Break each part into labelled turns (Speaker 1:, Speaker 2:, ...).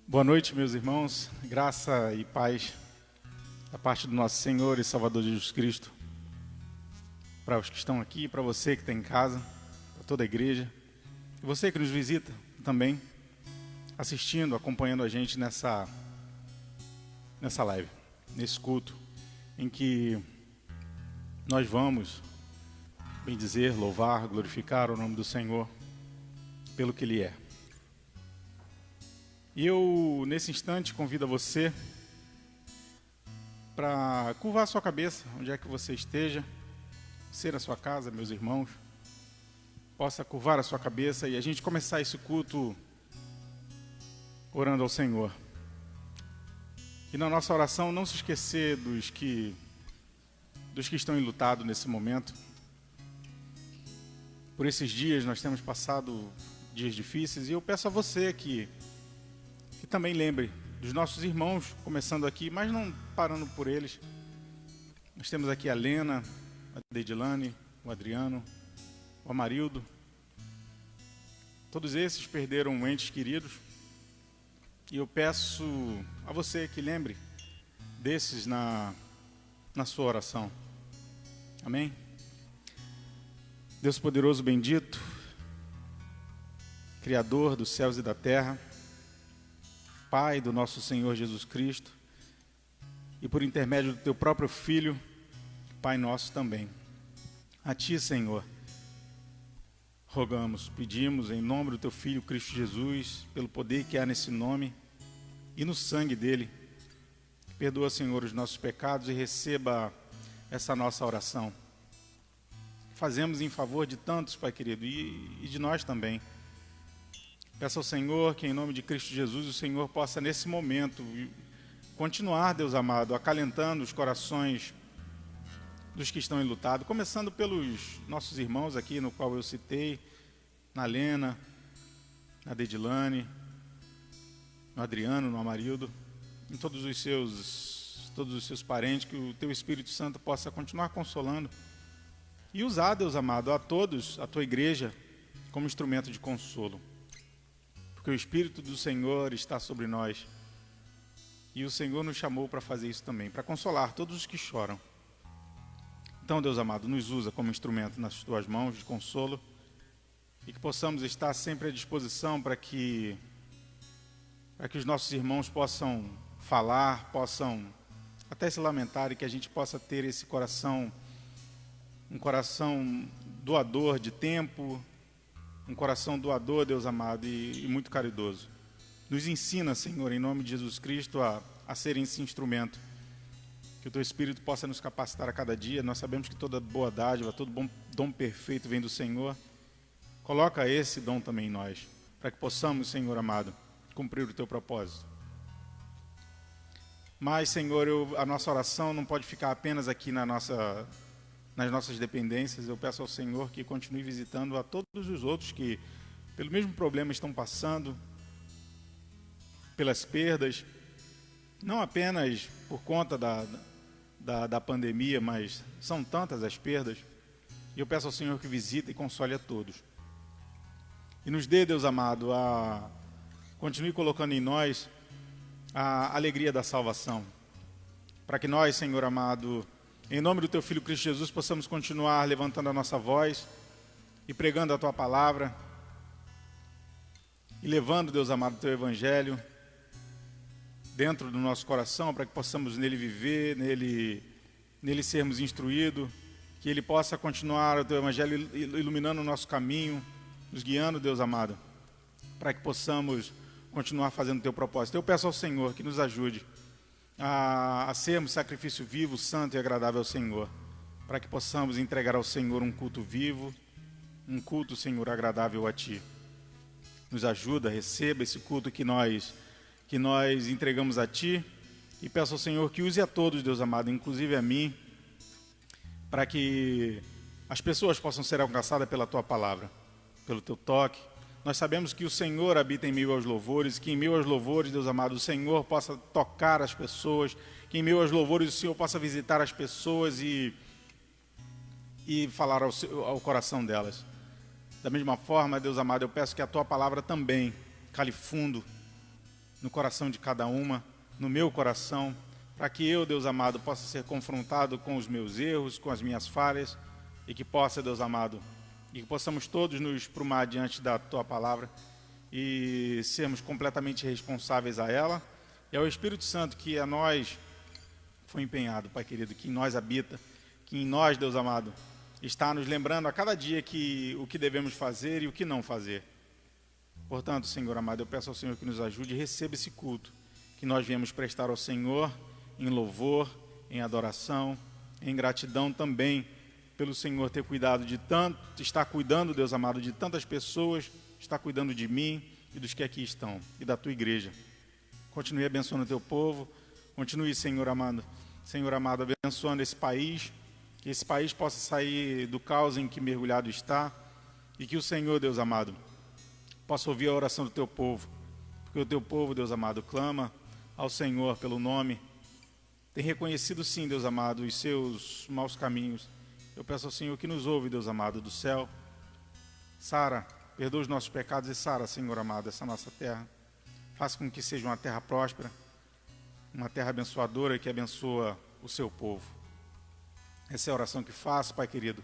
Speaker 1: Boa noite, meus irmãos. Graça e paz da parte do nosso Senhor e Salvador Jesus Cristo. Para os que estão aqui, para você que está em casa, para toda a igreja. E você que nos visita também, assistindo, acompanhando a gente nessa live, nesse culto, em que nós vamos, bem dizer, louvar, glorificar o nome do Senhor pelo que Ele é. E eu, nesse instante, convido a você para curvar a sua cabeça, onde é que você esteja, ser na sua casa, meus irmãos, possa curvar a sua cabeça e a gente começar esse culto orando ao Senhor. E na nossa oração não se esquecer dos que estão enlutados nesse momento. Por esses dias nós temos passado dias difíceis e eu peço a você que também lembre dos nossos irmãos, começando aqui, mas não parando por eles. Nós temos aqui a Lena, a Deidilane, o Adriano, o Amarildo. Todos esses perderam entes queridos. E eu peço a você que lembre desses na sua oração. Amém? Deus poderoso, bendito, Criador dos céus e da terra, Pai do nosso Senhor Jesus Cristo, e por intermédio do Teu próprio Filho, Pai nosso também. A Ti, Senhor, rogamos, pedimos em nome do Teu Filho Cristo Jesus, pelo poder que há nesse nome e no sangue dEle, perdoa, Senhor, os nossos pecados e receba essa nossa oração. Fazemos em favor de tantos, Pai querido, e de nós também. Peço ao Senhor que, em nome de Cristo Jesus, o Senhor possa, nesse momento, continuar, Deus amado, acalentando os corações dos que estão enlutados, começando pelos nossos irmãos aqui, no qual eu citei, na Lena, na Deidilane, no Adriano, no Amarildo, em todos os seus parentes, que o Teu Espírito Santo possa continuar consolando e usar, Deus amado, a todos, a Tua igreja, como instrumento de consolo. Porque o Espírito do Senhor está sobre nós. E o Senhor nos chamou para fazer isso também, para consolar todos os que choram. Então, Deus amado, nos usa como instrumento nas Tuas mãos de consolo e que possamos estar sempre à disposição para que os nossos irmãos possam falar, possam até se lamentar e que a gente possa ter esse coração, um coração doador de tempo, um coração doador, Deus amado, e muito caridoso. Nos ensina, Senhor, em nome de Jesus Cristo, a ser esse instrumento. Que o Teu Espírito possa nos capacitar a cada dia. Nós sabemos que toda boa dádiva, todo bom dom perfeito vem do Senhor. Coloca esse dom também em nós, para que possamos, Senhor amado, cumprir o Teu propósito. Mas, Senhor, a nossa oração não pode ficar apenas aqui nas nossas dependências. Eu peço ao Senhor que continue visitando a todos os outros que pelo mesmo problema estão passando, pelas perdas, não apenas por conta da pandemia, mas são tantas as perdas. E eu peço ao Senhor que visite e console a todos. E nos dê, Deus amado, continue colocando em nós a alegria da salvação, para que nós, Senhor amado, em nome do Teu Filho Cristo Jesus, possamos continuar levantando a nossa voz e pregando a Tua palavra e levando, Deus amado, o Teu Evangelho dentro do nosso coração, para que possamos nele viver, nele sermos instruídos, que Ele possa continuar o Teu Evangelho iluminando o nosso caminho, nos guiando, Deus amado, para que possamos continuar fazendo o Teu propósito. Eu peço ao Senhor que nos ajude a sermos sacrifício vivo, santo e agradável ao Senhor, para que possamos entregar ao Senhor um culto vivo, um culto, Senhor, agradável a Ti. Nos ajuda, receba esse culto que nós entregamos a Ti, e peço ao Senhor que use a todos, Deus amado, inclusive a mim, para que as pessoas possam ser alcançadas pela Tua palavra, pelo Teu toque. Nós sabemos que o Senhor habita em meio aos louvores, que em meio aos louvores, Deus amado, o Senhor possa tocar as pessoas, que em meio aos louvores o Senhor possa visitar as pessoas e falar ao coração delas. Da mesma forma, Deus amado, eu peço que a Tua palavra também cale fundo no coração de cada uma, no meu coração, para que eu, Deus amado, possa ser confrontado com os meus erros, com as minhas falhas, e que possa, Deus amado, e que possamos todos nos prumar diante da Tua Palavra e sermos completamente responsáveis a ela. E ao Espírito Santo que a nós foi empenhado, Pai querido, que em nós habita, que em nós, Deus amado, está nos lembrando a cada dia o que devemos fazer e o que não fazer. Portanto, Senhor amado, eu peço ao Senhor que nos ajude e receba esse culto que nós viemos prestar ao Senhor em louvor, em adoração, em gratidão também pelo Senhor ter cuidado de tanto, está cuidando, Deus amado, de tantas pessoas, está cuidando de mim e dos que aqui estão e da Tua igreja. Continue abençoando o Teu povo, continue, Senhor amado, abençoando esse país, que esse país possa sair do caos em que mergulhado está e que o Senhor, Deus amado, possa ouvir a oração do Teu povo, porque o Teu povo, Deus amado, clama ao Senhor pelo nome, tem reconhecido sim, Deus amado, os seus maus caminhos. Eu peço ao Senhor que nos ouve, Deus amado do céu. Sara, perdoa os nossos pecados e sara, Senhor amado, essa nossa terra. Faça com que seja uma terra próspera, uma terra abençoadora que abençoa o seu povo. Essa é a oração que faço, Pai querido,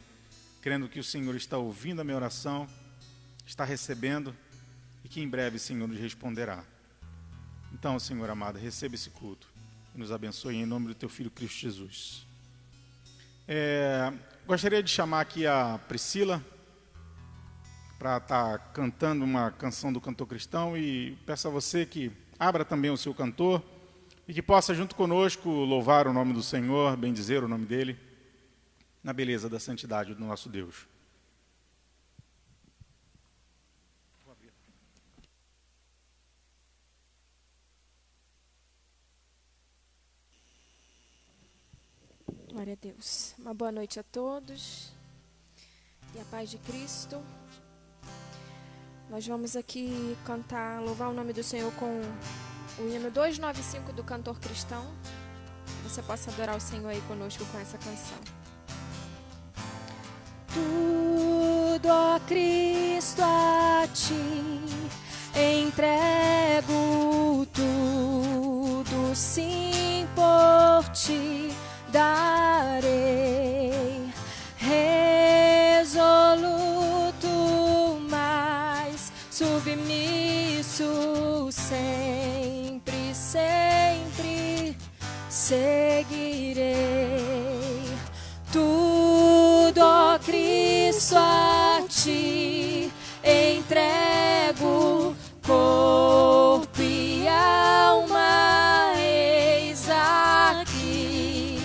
Speaker 1: crendo que o Senhor está ouvindo a minha oração, está recebendo e que em breve, Senhor, nos responderá. Então, Senhor amado, receba esse culto e nos abençoe em nome do Teu Filho Cristo Jesus. Gostaria de chamar aqui a Priscila para estar cantando uma canção do cantor cristão e peço a você que abra também o seu cantor e que possa junto conosco louvar o nome do Senhor, bendizer o nome dEle, na beleza da santidade do nosso Deus.
Speaker 2: Glória a Deus. Uma boa noite a todos e a paz de Cristo. Nós vamos aqui cantar, louvar o nome do Senhor com o hino 295 do cantor cristão. Você possa adorar o Senhor aí conosco com essa canção. Tudo, ó Cristo, a Ti entrego, tudo sim por Ti darei, resoluto, mas submisso, sempre, sempre seguirei. Tudo, ó Cristo, a Ti entrego, corpo e alma, eis aqui.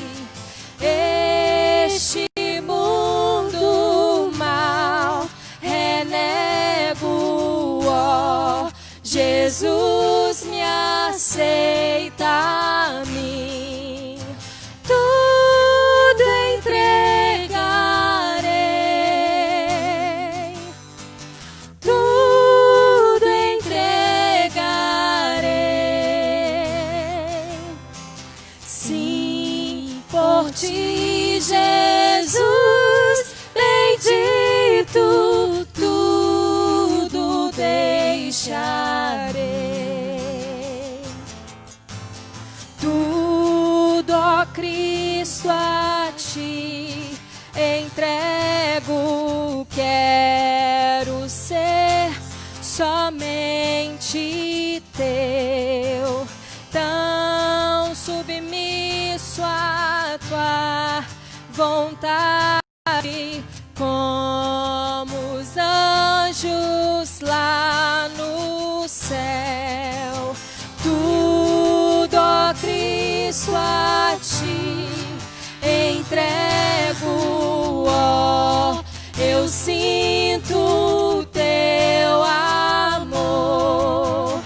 Speaker 2: Este mundo mal renego, ó Jesus, me aceita a mim. Tudo entregarei, tudo entregarei. Sim, por Ti, Jesus, bendito, tudo deixarei. Tudo, ó Cristo, a Ti entrego, quero ser somente Teu, tão submisso a Tua vontade, como os anjos lá no céu. Tudo, ó Cristo, a Ti entrego, ó, eu sinto Teu amor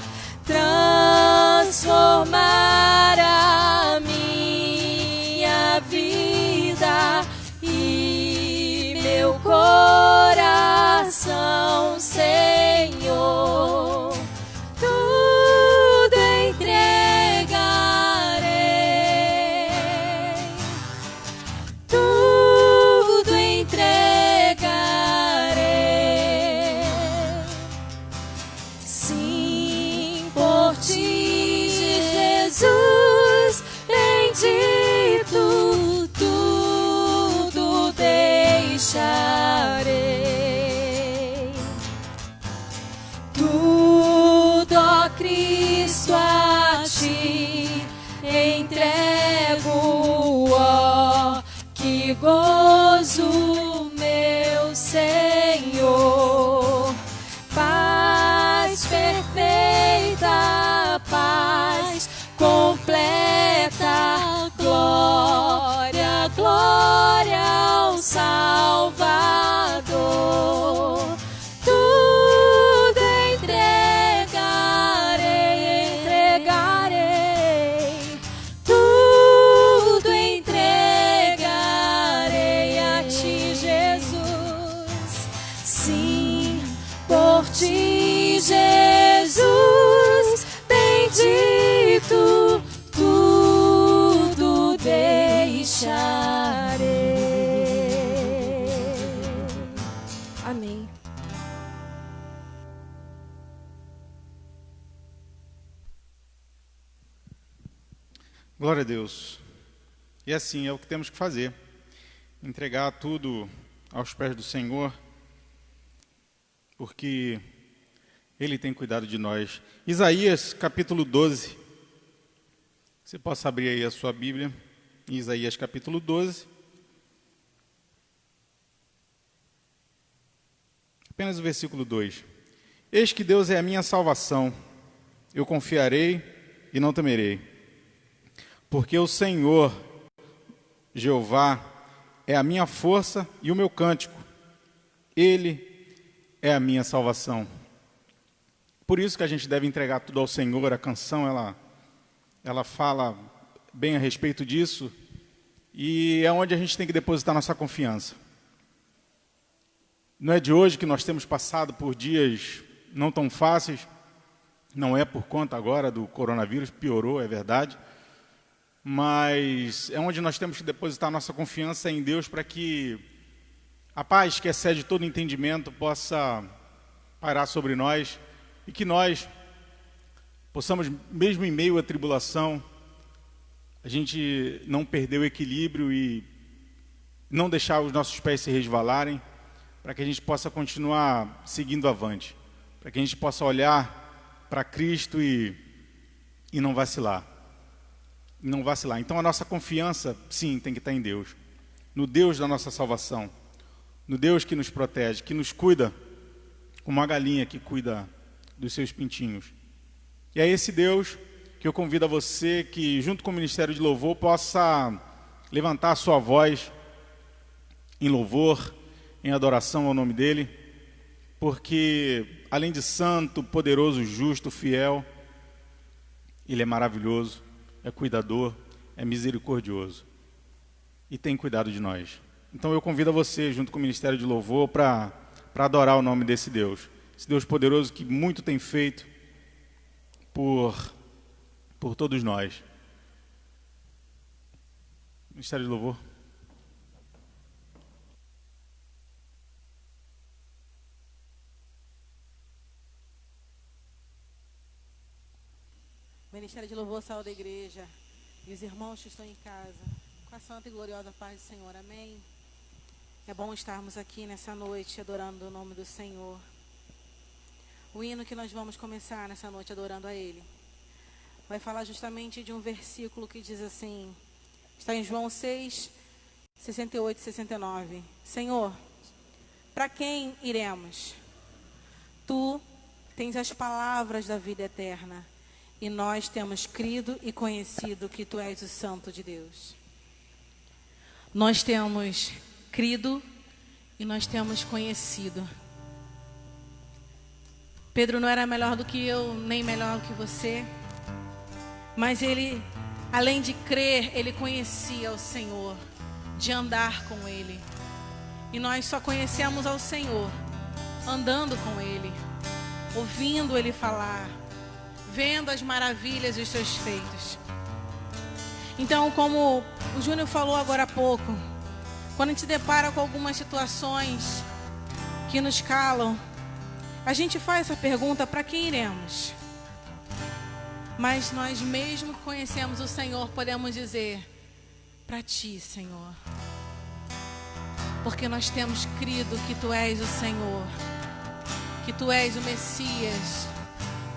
Speaker 2: transformar a minha vida e meu coração, Senhor. Tudo entregarei, tudo entregarei. Sim, por Ti,
Speaker 3: Cristo a ti entrego, ó, que gozo, meu Senhor. Paz perfeita, paz completa, glória, glória ao Salvador. Tudo entregarei, tudo entregarei a ti, Jesus. Sim, por ti, Jesus, bendito, tudo deixarei.
Speaker 2: Amém.
Speaker 1: Glória a Deus. E assim é o que temos que fazer. Entregar tudo aos pés do Senhor, porque Ele tem cuidado de nós. Isaías capítulo 12. Você possa abrir aí a sua Bíblia. Isaías capítulo 12. Apenas o versículo 2. Eis que Deus é a minha salvação. Eu confiarei e não temerei. Porque o Senhor, Jeová, é a minha força e o meu cântico. Ele é a minha salvação. Por isso que a gente deve entregar tudo ao Senhor. A canção, ela fala bem a respeito disso. E é onde a gente tem que depositar nossa confiança. Não é de hoje que nós temos passado por dias não tão fáceis. Não é por conta agora do coronavírus, piorou, é verdade. Mas é onde nós temos que depositar nossa confiança em Deus para que a paz que excede todo entendimento possa pairar sobre nós e que nós possamos, mesmo em meio à tribulação, a gente não perder o equilíbrio e não deixar os nossos pés se resvalarem, para que a gente possa continuar seguindo avante, para que a gente possa olhar para Cristo e não vacilar. Não vacilar. Então a nossa confiança, sim, tem que estar em Deus. No Deus da nossa salvação. No Deus que nos protege, que nos cuida, como uma galinha que cuida dos seus pintinhos. E é esse Deus que eu convido a você que, junto com o Ministério de Louvor, possa levantar a sua voz em louvor, em adoração ao nome dEle, porque, além de santo, poderoso, justo, fiel, Ele é maravilhoso, é cuidador, é misericordioso e tem cuidado de nós. Então eu convido a você, junto com o Ministério de Louvor, para adorar o nome desse Deus. Esse Deus poderoso que muito tem feito por todos nós. Ministério de Louvor.
Speaker 4: Ministério de Louvor, saúde da igreja e os irmãos que estão em casa, com a santa e gloriosa paz do Senhor, amém? É bom estarmos aqui nessa noite adorando o nome do Senhor. O hino que nós vamos começar nessa noite adorando a Ele vai falar justamente de um versículo que diz assim, está em João 6, 68 e 69. Senhor, para quem iremos? Tu tens as palavras da vida eterna. E nós temos crido e conhecido que Tu és o Santo de Deus. Nós temos crido e nós temos conhecido. Pedro não era melhor do que eu, nem melhor do que você. Mas ele, além de crer, ele conhecia o Senhor, de andar com Ele. E nós só conhecemos ao Senhor andando com Ele, ouvindo Ele falar, vendo as maravilhas e os seus feitos. Então, como o Júnior falou agora há pouco, quando a gente se depara com algumas situações que nos calam, a gente faz essa pergunta, para quem iremos? Mas nós mesmo que conhecemos o Senhor, podemos dizer, para Ti, Senhor. Porque nós temos crido que Tu és o Senhor, que Tu és o Messias,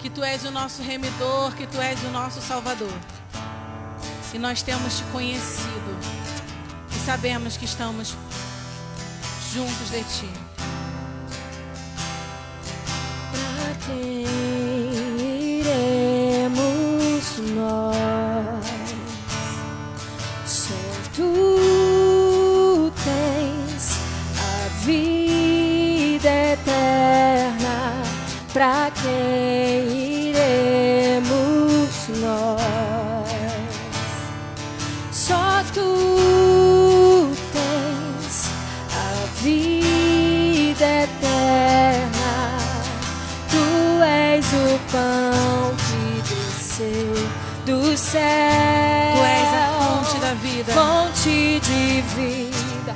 Speaker 4: que Tu és o nosso remidor, que Tu és o nosso Salvador. E nós temos Te conhecido e sabemos que estamos juntos de Ti.
Speaker 3: Pra quem iremos nós? Só Tu tens a vida eterna. Pra quem iremos nós? Só Tu tens a vida eterna. Tu és o pão que desceu do céu.
Speaker 4: Tu és a fonte da vida.
Speaker 3: Fonte de vida.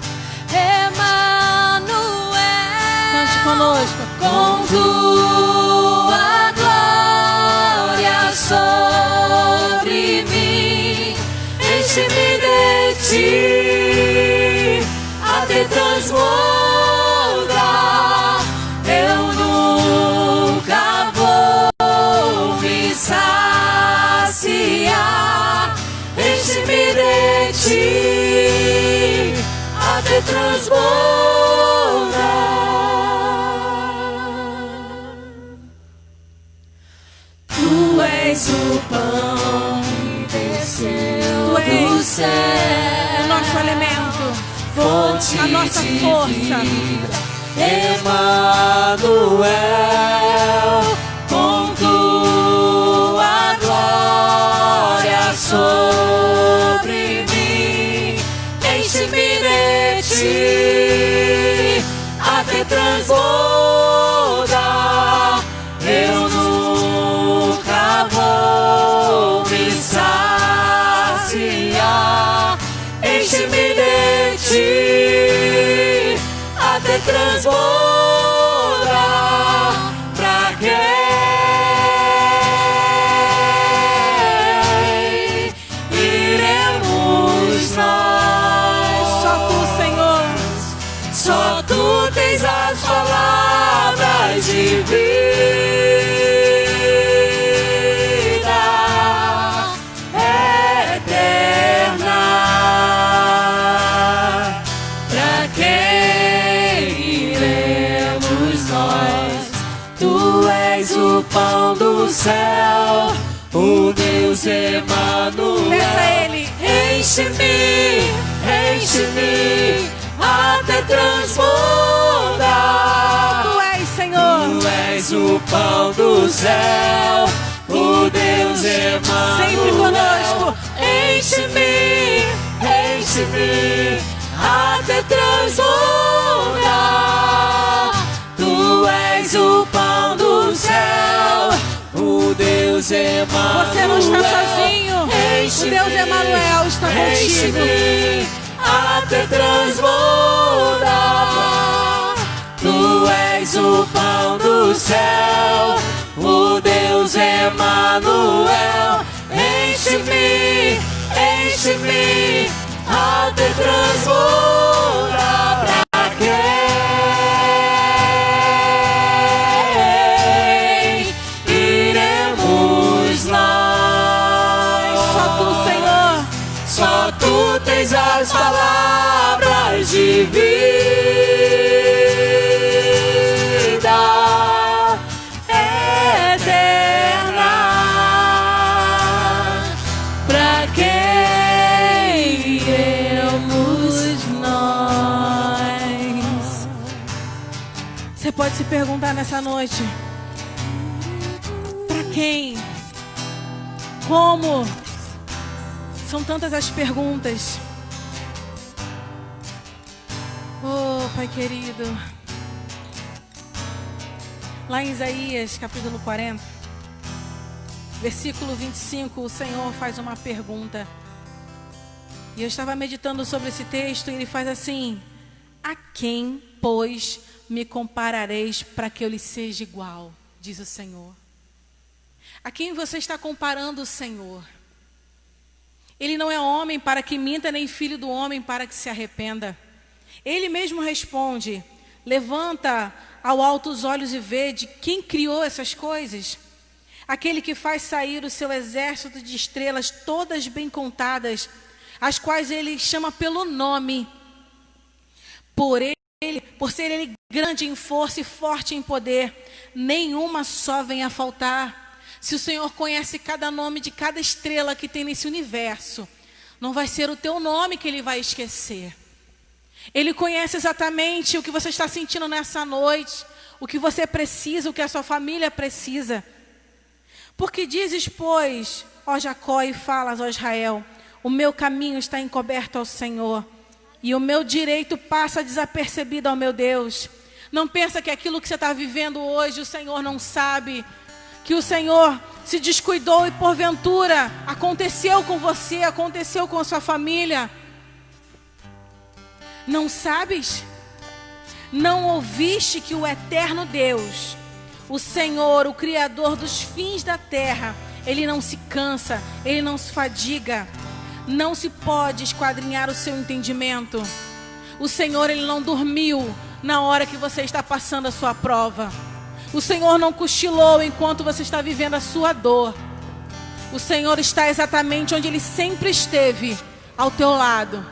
Speaker 3: Emanuel.
Speaker 4: Cante conosco.
Speaker 3: Com Tua glória sobre mim, enche-me de Ti, até transbordar. Eu nunca vou me saciar. Enche-me de Ti, até transbordar. Tu és o pão que desceu do céu,
Speaker 4: O nosso alimento,
Speaker 3: fonte
Speaker 4: a nossa
Speaker 3: de
Speaker 4: força.
Speaker 3: vida. Emanuel, com Tua glória sobre mim, enche-me de Ti, até transbordar. Eu nunca vou me saciar. Enche-me de Ti, até transbordar. Pra quem iremos nós?
Speaker 4: Só Tu, Senhor.
Speaker 3: Só Tu tens as palavras de vida eterna. Pra quem iremos nós? Tu és o pão do céu, o Deus Emanuel.
Speaker 4: Peça a Ele.
Speaker 3: Enche-me, enche-me, até transbordar.
Speaker 4: Tu és, Senhor.
Speaker 3: Tu és o pão do céu, o Deus Emanuel.
Speaker 4: Sempre conosco.
Speaker 3: Enche-me, enche-me, até transbordar. Tu és o pão do céu, o Deus Emanuel.
Speaker 4: Você não está sozinho. O Deus Emanuel está contigo.
Speaker 3: Enche-me, até transbordar. Tu és o pão do céu, o Deus Emanuel. Enche-me, enche-me, até transbordar. Pra quem iremos nós?
Speaker 4: Só Tu, Senhor.
Speaker 3: Só Tu tens as palavras de vida eterna. Pra quem iremos nós?
Speaker 4: Você pode se perguntar nessa noite: pra quem? Como? São tantas as perguntas. Oh, Pai querido. Lá em Isaías, capítulo 40, versículo 25, o Senhor faz uma pergunta. E eu estava meditando sobre esse texto e ele faz assim: a quem, pois, me comparareis para que eu lhe seja igual? Diz o Senhor. A quem você está comparando o Senhor? Ele não é homem para que minta, nem filho do homem para que se arrependa. Ele mesmo responde: levanta ao alto os olhos e vê de quem criou essas coisas. aquele que faz sair o seu exército de estrelas, todas bem contadas, as quais ele chama pelo nome. Por ser ele grande em força e forte em poder, nenhuma só vem a faltar. Se o Senhor conhece cada nome de cada estrela que tem nesse universo, não vai ser o teu nome que ele vai esquecer. Ele conhece exatamente o que você está sentindo nessa noite, o que você precisa, o que a sua família precisa. Porque dizes, pois, ó Jacó, e falas, ó Israel, o meu caminho está encoberto ao Senhor, e o meu direito passa desapercebido ao meu Deus. Não pensa que aquilo que você está vivendo hoje, o Senhor não sabe, que o Senhor se descuidou e porventura aconteceu com você, aconteceu com a sua família. Não sabes? Não ouviste que o eterno Deus, o Senhor, o Criador dos fins da terra, Ele não se cansa, Ele não se fadiga, não se pode esquadrinhar o seu entendimento. O Senhor, Ele não dormiu na hora que você está passando a sua prova. O Senhor não cochilou enquanto você está vivendo a sua dor. O Senhor está exatamente onde Ele sempre esteve, ao teu lado.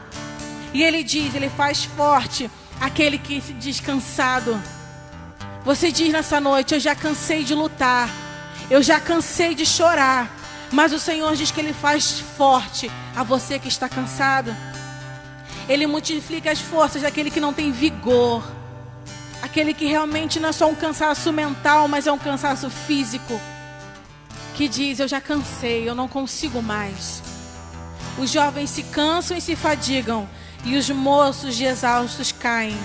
Speaker 4: E Ele diz, Ele faz forte aquele que se diz cansado. Você diz nessa noite, eu já cansei de lutar, eu já cansei de chorar, mas o Senhor diz que Ele faz forte a você que está cansado. Ele multiplica as forças daquele que não tem vigor, aquele que realmente não é só um cansaço mental, mas é um cansaço físico, que diz, eu já cansei, eu não consigo mais. Os jovens se cansam e se fadigam, e os moços de exaustos caem,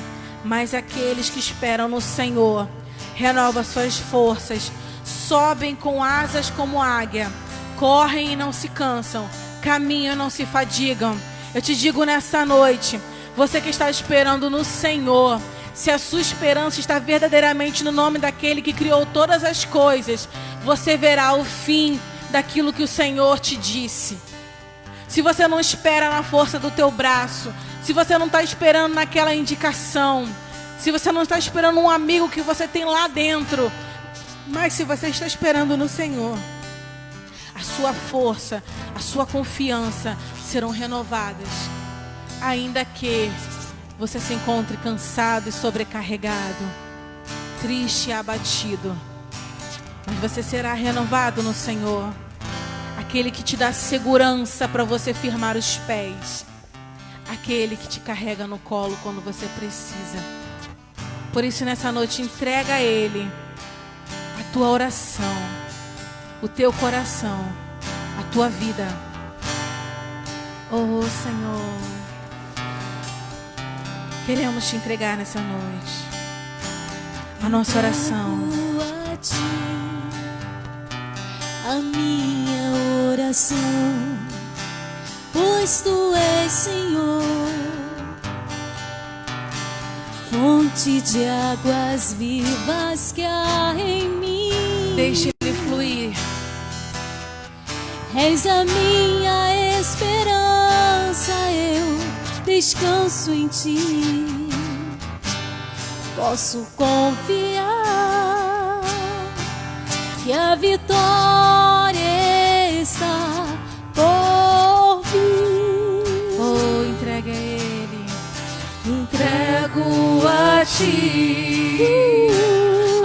Speaker 4: mas aqueles que esperam no Senhor renovam suas forças, sobem com asas como águia, correm e não se cansam, caminham e não se fadigam. Eu te digo nessa noite, você que está esperando no Senhor, se a sua esperança está verdadeiramente no nome daquele que criou todas as coisas, você verá o fim daquilo que o Senhor te disse. Se você não espera na força do teu braço, se você não está esperando naquela indicação, se você não está esperando um amigo que você tem lá dentro, mas se você está esperando no Senhor, a sua força, a sua confiança serão renovadas, ainda que você se encontre cansado e sobrecarregado, triste e abatido, mas você será renovado no Senhor, aquele que te dá segurança para você firmar os pés, aquele que te carrega no colo quando você precisa. Por isso nessa noite entrega a Ele a tua oração, o teu coração, a tua vida. Oh Senhor, queremos te entregar nessa noite a nossa oração.
Speaker 3: A ti, a minha oração, pois Tu és Senhor, fonte de águas vivas que há em mim.
Speaker 4: Deixe Ele fluir.
Speaker 3: És a minha esperança, eu descanso em Ti. Posso confiar que a vitória está por vir.
Speaker 4: Oh, entregue a Ele.
Speaker 3: Entrego a Ti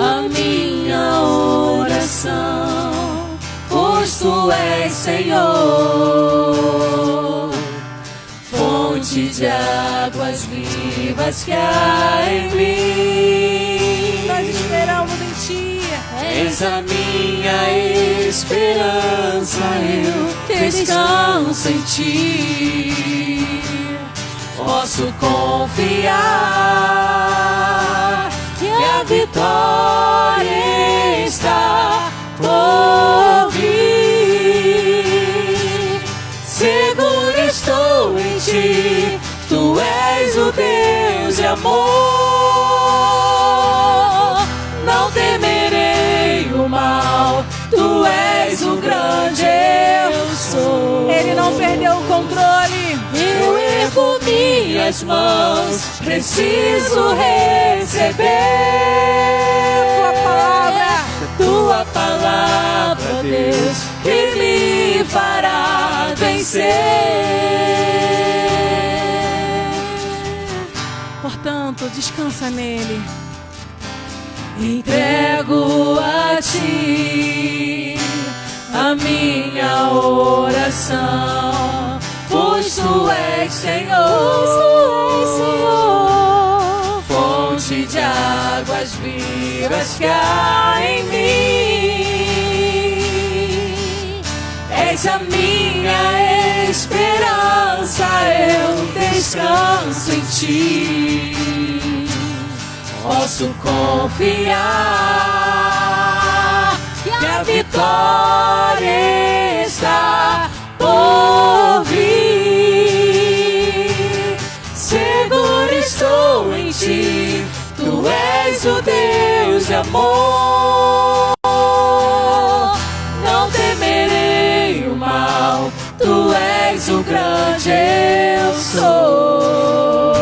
Speaker 3: a minha oração, pois Tu és Senhor, fonte de águas vivas que há em mim.
Speaker 4: Nós esperamos em Ti.
Speaker 3: És a minha esperança, eu descanso em Ti. Posso confiar que a vitória está por vir. Seguro estou em Ti, Tu és o Deus de amor. Não temerei o mal, Tu és o grande eu sou.
Speaker 4: Ele não perdeu o controle.
Speaker 3: Eu ergo minhas mãos, preciso receber
Speaker 4: Tua palavra.
Speaker 3: tua palavra, Deus, que me fará vencer.
Speaker 4: Portanto, descansa nele.
Speaker 3: Entrego a ti a minha oração, pois tu és Senhor, fonte de águas vivas que há em mim. És a minha esperança, eu descanso em ti. Posso confiar que a vitória está por vir. Seguro estou em ti, tu és o Deus de amor. Não temerei o mal, tu és o grande eu sou.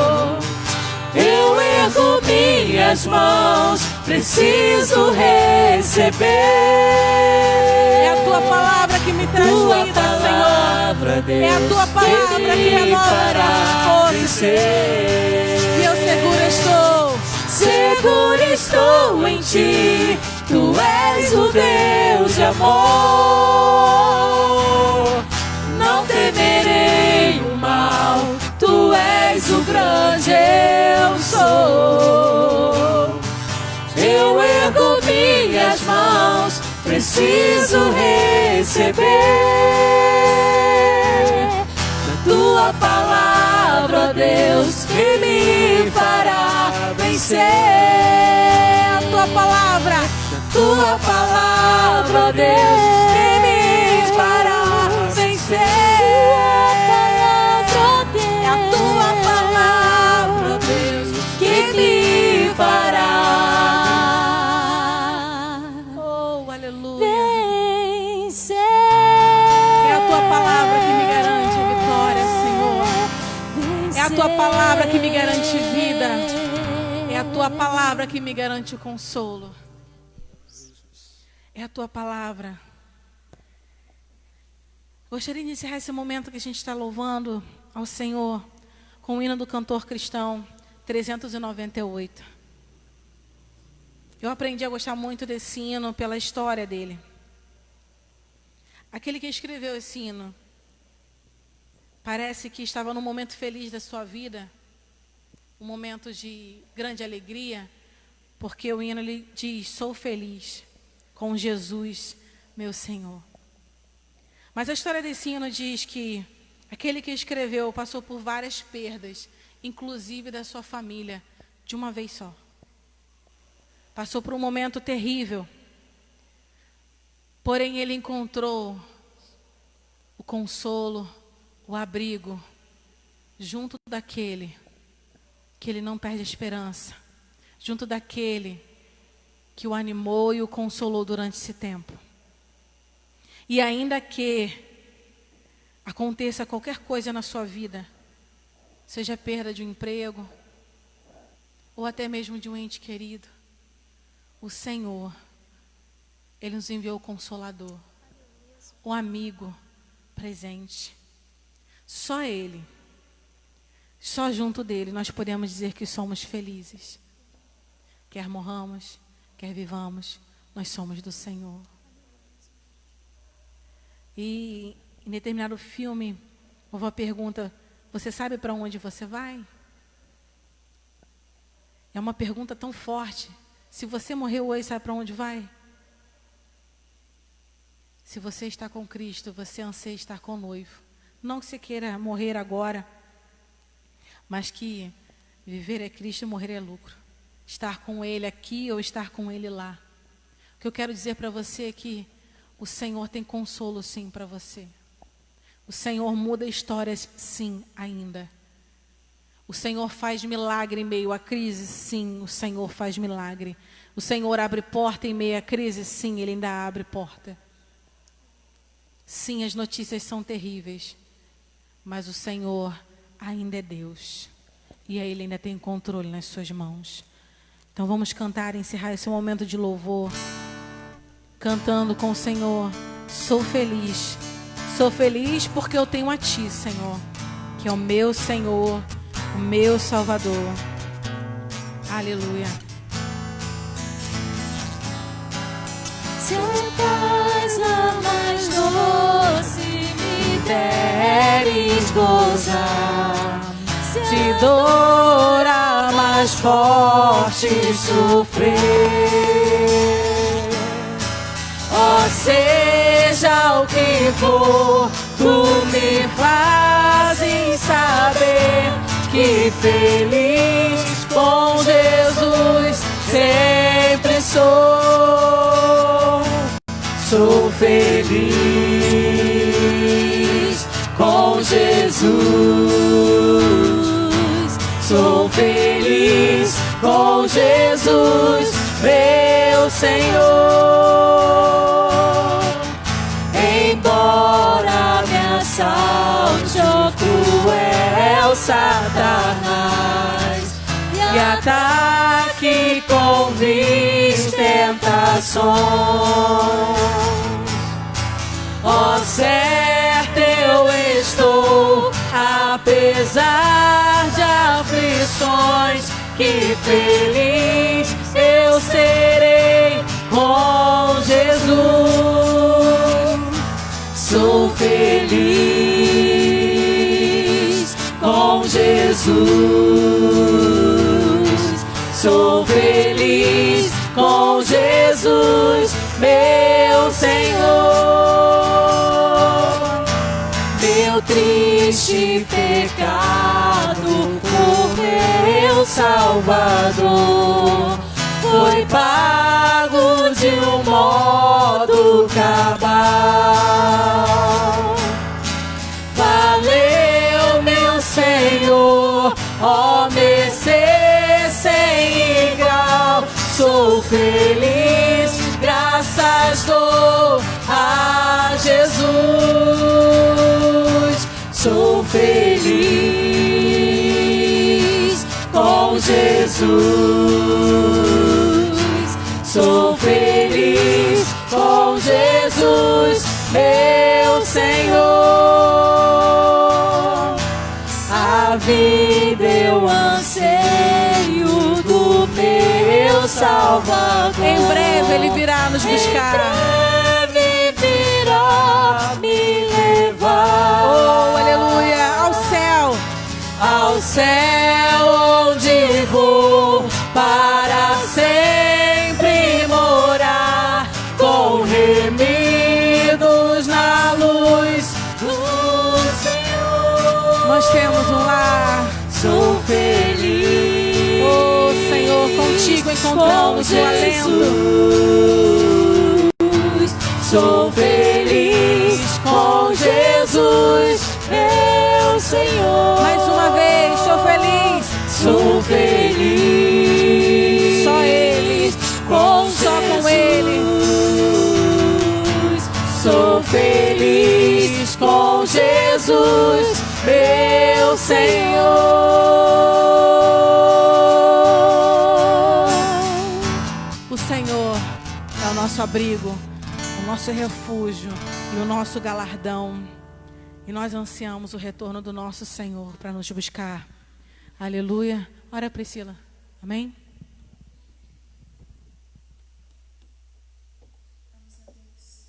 Speaker 3: Eu ergo minhas mãos, preciso receber.
Speaker 4: É a tua palavra que me traz
Speaker 3: tua
Speaker 4: vida,
Speaker 3: palavra,
Speaker 4: Senhor.
Speaker 3: Deus,
Speaker 4: É a tua palavra que renova as nossas forças. E eu seguro estou em ti, tu és o Deus de amor. Não temerei o mal, tu és o grande eu sou. Eu ergo minhas mãos, preciso receber da tua palavra, Deus, que me fará vencer. A tua palavra, Deus, que me fará vencer. É a tua palavra, Deus, que me fará. Oh, aleluia.
Speaker 3: vencer.
Speaker 4: É a tua palavra que me garante vitória, Senhor. É a tua palavra que me garante vida. É a tua palavra que me garante consolo. É a tua palavra. Gostaria de encerrar esse momento que a gente está louvando ao Senhor com o hino do cantor cristão 398. Eu aprendi a gostar muito desse hino pela história dele. Aquele que escreveu esse hino parece que estava num momento feliz da sua vida, um momento de grande alegria, porque o hino ele diz: sou feliz com Jesus, meu Senhor. Mas a história desse hino diz que aquele que escreveu passou por várias perdas, inclusive da sua família, de uma vez só. Passou por um momento terrível, porém ele encontrou o consolo, o abrigo, junto daquele que ele não perde a esperança, junto daquele que o animou e o consolou durante esse tempo. E ainda que aconteça qualquer coisa na sua vida, seja perda de um emprego, ou até mesmo de um ente querido, o Senhor, Ele nos enviou o Consolador, o amigo presente. Só Ele, só junto dEle nós podemos dizer que somos felizes. Quer morramos, quer vivamos, nós somos do Senhor. E em determinado filme, houve uma pergunta: você sabe para onde você vai? É uma pergunta tão forte. Se você morreu hoje, sabe para onde vai? Se você está com Cristo, você anseia estar com o noivo. Não que você queira morrer agora, mas que viver é Cristo e morrer é lucro. Estar com Ele aqui ou estar com Ele lá. O que eu quero dizer para você é que o Senhor tem consolo sim para você. O Senhor muda histórias sim ainda. O Senhor faz milagre em meio à crise, sim, o Senhor faz milagre. O Senhor abre porta em meio à crise, sim, Ele ainda abre porta. Sim, as notícias são terríveis, mas o Senhor ainda é Deus. E Ele ainda tem controle nas suas mãos. Então vamos cantar e encerrar esse momento de louvor. cantando com o Senhor. Sou feliz. Sou feliz porque eu tenho a Ti, Senhor, que é o meu Senhor, o meu Salvador. Aleluia.
Speaker 3: Se a paz a mais doce me deres gozar, se dor a mais forte sofrer, ó seja o que for, tu me fazes saber que feliz com Jesus sempre sou. Sou feliz com Jesus. Sou feliz com Jesus, meu Senhor. Embora me assalte o cruel Satanás e ataque com vis tentações, ó certo eu estou, apesar de aflições, que feliz eu serei com Jesus. Sou feliz com Jesus. Sou feliz com Jesus, meu Senhor. Meu triste pecado por meu Salvador foi pago de um modo cabal. Valeu, meu Senhor, ó mercê sem igual. Sou feliz, graças dou a Jesus. Sou feliz com Jesus. Sou feliz com Jesus, meu Senhor. A vida eu anseio do meu Salvador.
Speaker 4: Em breve Ele virá nos buscar.
Speaker 3: Em breve virá me levar.
Speaker 4: Oh, aleluia,
Speaker 3: Ao céu onde vou para sempre morar, com remidos na luz do Senhor.
Speaker 4: Nós temos um lar.
Speaker 3: Sou feliz.
Speaker 4: Oh, Senhor, contigo encontramos o alento.
Speaker 3: Sou feliz com Jesus, meu Senhor.
Speaker 4: Mais uma vez, sou feliz.
Speaker 3: Sou feliz.
Speaker 4: Só Ele,
Speaker 3: Com
Speaker 4: só com Ele.
Speaker 3: Sou feliz com Jesus, meu Senhor.
Speaker 4: O Senhor é o nosso abrigo, o nosso refúgio e o nosso galardão. E nós ansiamos o retorno do nosso Senhor para nos buscar. Aleluia. Ora, Priscila. Amém?
Speaker 5: Vamos a Deus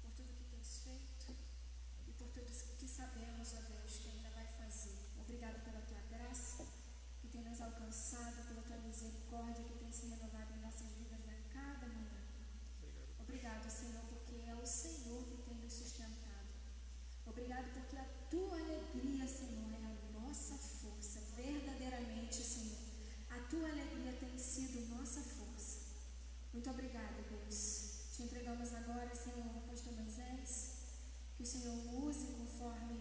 Speaker 5: por tudo que tens feito e por tudo que sabemos, ó Deus, que ainda vai fazer. Obrigado pela tua graça que tem nos alcançado, pela tua misericórdia que tem se renovado em nossas vidas a cada manhã. Obrigado, Senhor, porque é o Senhor que tem nos sustentado. Obrigado porque a tua alegria, Senhor, é a nossa força, verdadeiramente, Senhor. A tua alegria tem sido nossa força. Muito obrigada, Deus. Te entregamos agora, Senhor, ao pastor Moisés, que o Senhor use conforme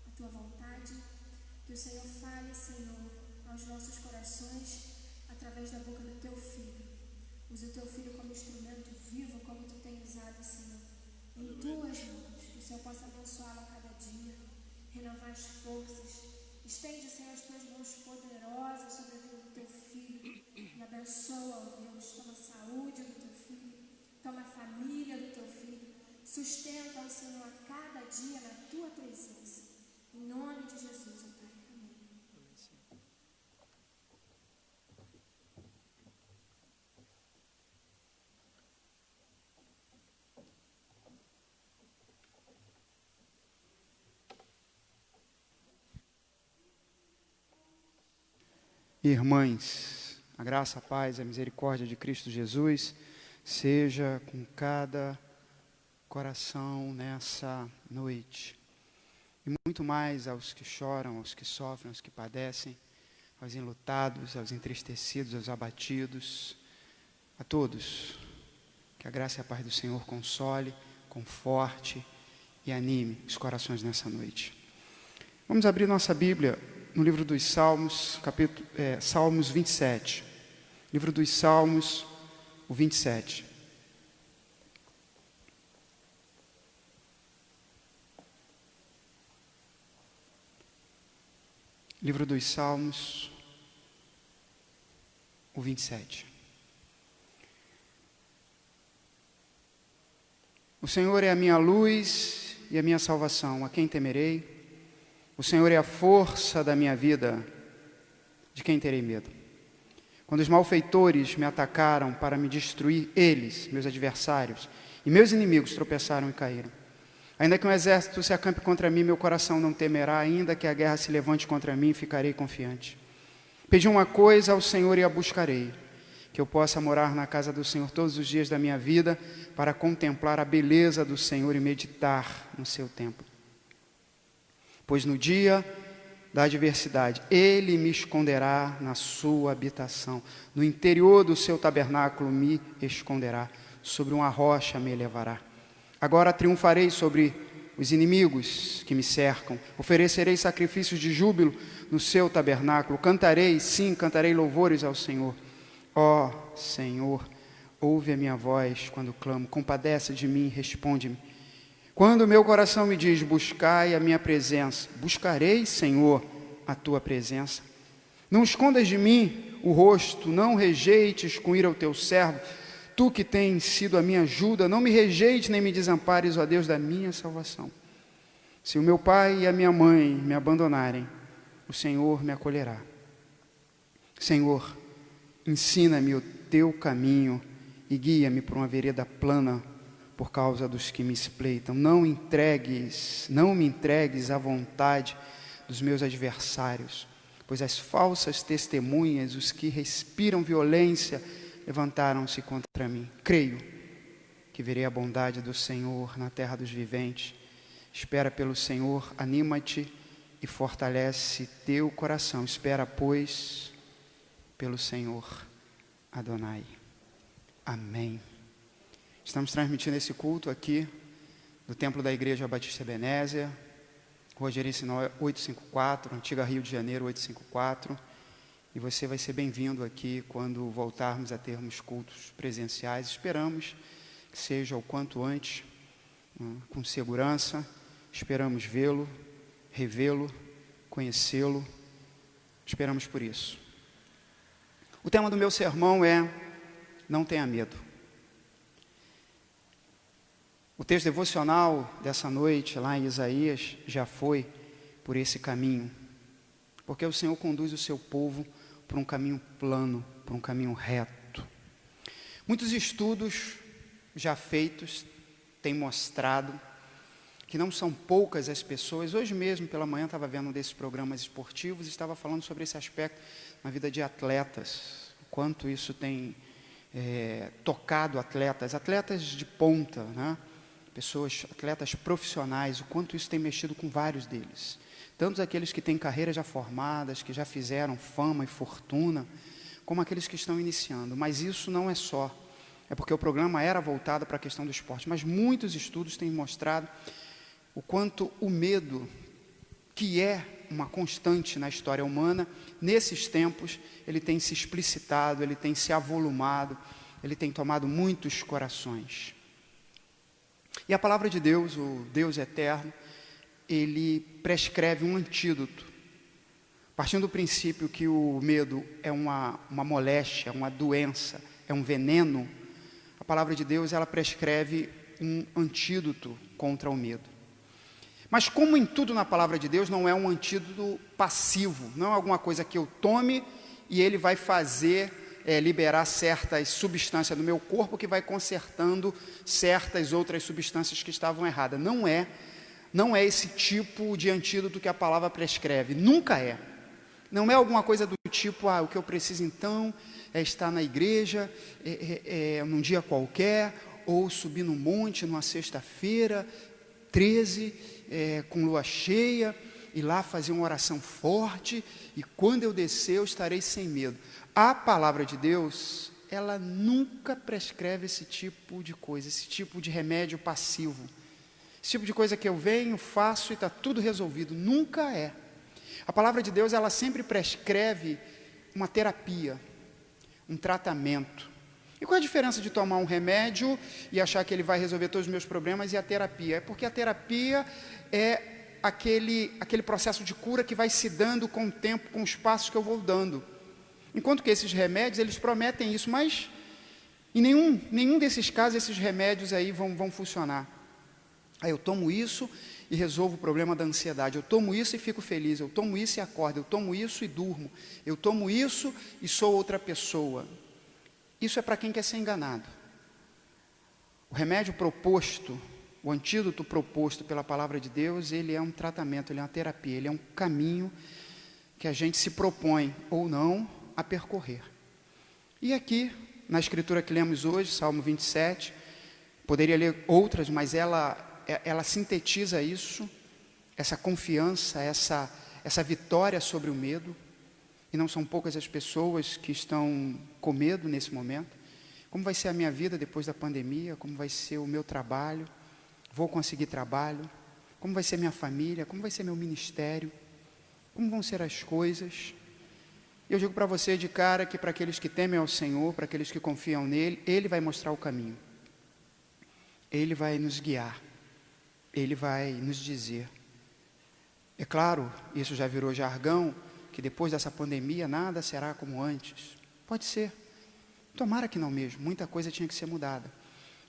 Speaker 5: a tua vontade, que o Senhor fale, Senhor, aos nossos corações, através da boca do teu filho. Use o teu filho como instrumento vivo, como tu tem usado, Senhor, em tuas mãos. Que o Senhor possa abençoá-lo a cada dia, renovar as forças. Estende, Senhor, as tuas mãos poderosas sobre a vida do teu filho e abençoa, ó Deus, toma a saúde do teu filho, toma a família do teu filho, sustenta, ó Senhor, a cada dia na tua presença. Em nome de Jesus, ó Pai. Amém.
Speaker 6: Irmãs, a graça, a paz, a misericórdia de Cristo Jesus seja com cada coração nessa noite. E muito mais aos que choram, aos que sofrem, aos que padecem, aos enlutados, aos entristecidos, aos abatidos, a todos. Que a graça e a paz do Senhor console, conforte e anime os corações nessa noite. Vamos abrir nossa Bíblia no livro dos Salmos, Salmos 27. Livro dos Salmos, o 27. Livro dos Salmos, o 27. O Senhor é a minha luz e a minha salvação, a quem temerei? O Senhor é a força da minha vida, de quem terei medo? Quando os malfeitores me atacaram para me destruir, eles, meus adversários, e meus inimigos tropeçaram e caíram. Ainda que um exército se acampe contra mim, meu coração não temerá, ainda que a guerra se levante contra mim, ficarei confiante. Pedi uma coisa ao Senhor e a buscarei, que eu possa morar na casa do Senhor todos os dias da minha vida, para contemplar a beleza do Senhor e meditar no seu templo. Pois no dia da adversidade, Ele me esconderá na sua habitação, no interior do seu tabernáculo me esconderá, sobre uma rocha me elevará. Agora triunfarei sobre os inimigos que me cercam, oferecerei sacrifícios de júbilo no seu tabernáculo, cantarei, sim, cantarei louvores ao Senhor. Ó Senhor, ouve a minha voz quando clamo, compadece de mim, responde-me. Quando o meu coração me diz, buscai a minha presença, buscarei, Senhor, a tua presença. Não escondas de mim o rosto, não rejeites com ira o teu servo, tu que tens sido a minha ajuda, não me rejeites nem me desampares, ó Deus da minha salvação. Se o meu pai e a minha mãe me abandonarem, o Senhor me acolherá. Senhor, ensina-me o teu caminho e guia-me por uma vereda plana, por causa dos que me espreitam. Não me entregues à vontade dos meus adversários, pois as falsas testemunhas, os que respiram violência, levantaram-se contra mim. Creio que verei a bondade do Senhor na terra dos viventes. Espera pelo Senhor, anima-te e fortalece teu coração. Espera, pois, pelo Senhor Adonai. Amém. Estamos transmitindo esse culto aqui do Templo da Igreja Batista Ebenézer, Rogério Sinó 854, Antiga Rio de Janeiro 854, e você vai ser bem-vindo aqui quando voltarmos a termos cultos presenciais. Esperamos que seja o quanto antes, com segurança. Esperamos vê-lo, revê-lo, conhecê-lo. Esperamos por isso. O tema do meu sermão é: não tenha medo. O texto devocional dessa noite, lá em Isaías, já foi por esse caminho. Porque o Senhor conduz o seu povo por um caminho plano, por um caminho reto. Muitos estudos já feitos têm mostrado que não são poucas as pessoas. Hoje mesmo, pela manhã, estava vendo um desses programas esportivos e estava falando sobre esse aspecto na vida de atletas. O quanto isso tem tocado atletas de ponta, né? Atletas profissionais, o quanto isso tem mexido com vários deles. Tanto aqueles que têm carreiras já formadas, que já fizeram fama e fortuna, como aqueles que estão iniciando. Mas isso não é só. É porque o programa era voltado para a questão do esporte. Mas muitos estudos têm mostrado o quanto o medo, que é uma constante na história humana, nesses tempos, ele tem se explicitado, ele tem se avolumado, ele tem tomado muitos corações. E a palavra de Deus, o Deus eterno, ele prescreve um antídoto. Partindo do princípio que o medo é uma moléstia, uma doença, é um veneno, a palavra de Deus, ela prescreve um antídoto contra o medo. Mas como em tudo na palavra de Deus, não é um antídoto passivo, não é alguma coisa que eu tome e ele vai fazer liberar certas substâncias do meu corpo que vai consertando certas outras substâncias que estavam erradas. Não é esse tipo de antídoto que a palavra prescreve, nunca é. Não é alguma coisa do tipo, o que eu preciso então é estar na igreja num dia qualquer, ou subir no monte numa sexta-feira, 13, com lua cheia, e lá fazer uma oração forte, e quando eu descer eu estarei sem medo. A palavra de Deus, ela nunca prescreve esse tipo de coisa, esse tipo de remédio passivo. Esse tipo de coisa que eu venho, faço e está tudo resolvido. Nunca é. A palavra de Deus, ela sempre prescreve uma terapia, um tratamento. E qual é a diferença de tomar um remédio e achar que ele vai resolver todos os meus problemas e a terapia? É porque a terapia é aquele processo de cura que vai se dando com o tempo, com os passos que eu vou dando. Enquanto que esses remédios, eles prometem isso, mas em nenhum desses casos, esses remédios aí vão funcionar. Aí eu tomo isso e resolvo o problema da ansiedade, eu tomo isso e fico feliz, eu tomo isso e acordo, eu tomo isso e durmo, eu tomo isso e sou outra pessoa. Isso é para quem quer ser enganado. O remédio proposto, o antídoto proposto pela palavra de Deus, ele é um tratamento, ele é uma terapia, ele é um caminho que a gente se propõe, ou não, a percorrer. E aqui, na escritura que lemos hoje, Salmo 27, poderia ler outras, mas ela sintetiza isso, essa confiança, essa vitória sobre o medo. E não são poucas as pessoas que estão com medo nesse momento. Como vai ser a minha vida depois da pandemia? Como vai ser o meu trabalho? Vou conseguir trabalho? Como vai ser minha família? Como vai ser meu ministério? Como vão ser as coisas? Eu digo para você de cara que para aqueles que temem ao Senhor, para aqueles que confiam nele, Ele vai mostrar o caminho. Ele vai nos guiar. Ele vai nos dizer. É claro, isso já virou jargão, que depois dessa pandemia nada será como antes. Pode ser. Tomara que não mesmo. Muita coisa tinha que ser mudada.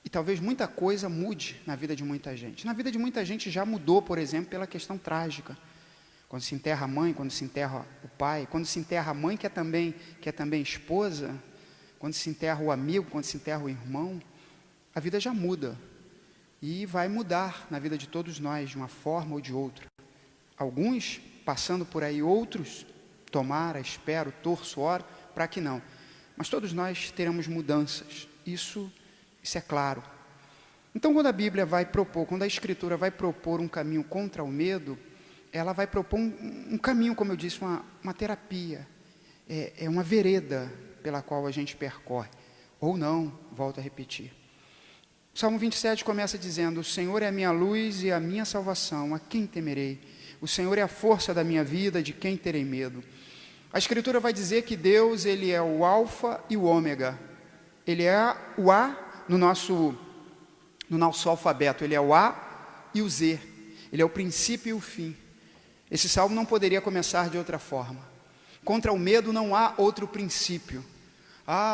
Speaker 6: E talvez muita coisa mude na vida de muita gente. Na vida de muita gente já mudou, por exemplo, pela questão trágica. Quando se enterra a mãe, quando se enterra o pai, quando se enterra a mãe que é também esposa, quando se enterra o amigo, quando se enterra o irmão, a vida já muda. E vai mudar na vida de todos nós, de uma forma ou de outra. Alguns passando por aí, outros, tomara, espero, torço, oro, para que não. Mas todos nós teremos mudanças, isso é claro. Então, quando a Bíblia vai propor, quando a Escritura vai propor um caminho contra o medo, ela vai propor um caminho, como eu disse, uma terapia, é uma vereda pela qual a gente percorre, ou não, volto a repetir. O Salmo 27 começa dizendo: o Senhor é a minha luz e a minha salvação, a quem temerei? O Senhor é a força da minha vida, de quem terei medo? A Escritura vai dizer que Deus, Ele é o alfa e o ômega. Ele é o A no nosso alfabeto, Ele é o A e o Z. Ele é o princípio e o fim. Esse salmo não poderia começar de outra forma. Contra o medo não há outro princípio.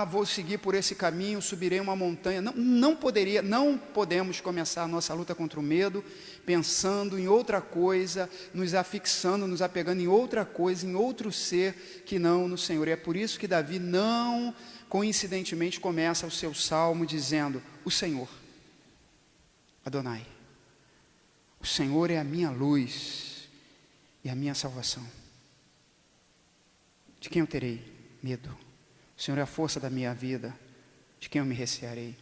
Speaker 6: Vou seguir por esse caminho, subirei uma montanha. Não podemos começar a nossa luta contra o medo pensando em outra coisa, nos afixando, nos apegando em outra coisa, em outro ser que não no Senhor. E é por isso que Davi não coincidentemente começa o seu salmo dizendo: o Senhor, Adonai, o Senhor é a minha luz e a minha salvação. De quem eu terei medo? O Senhor é a força da minha vida, de quem eu me recearei?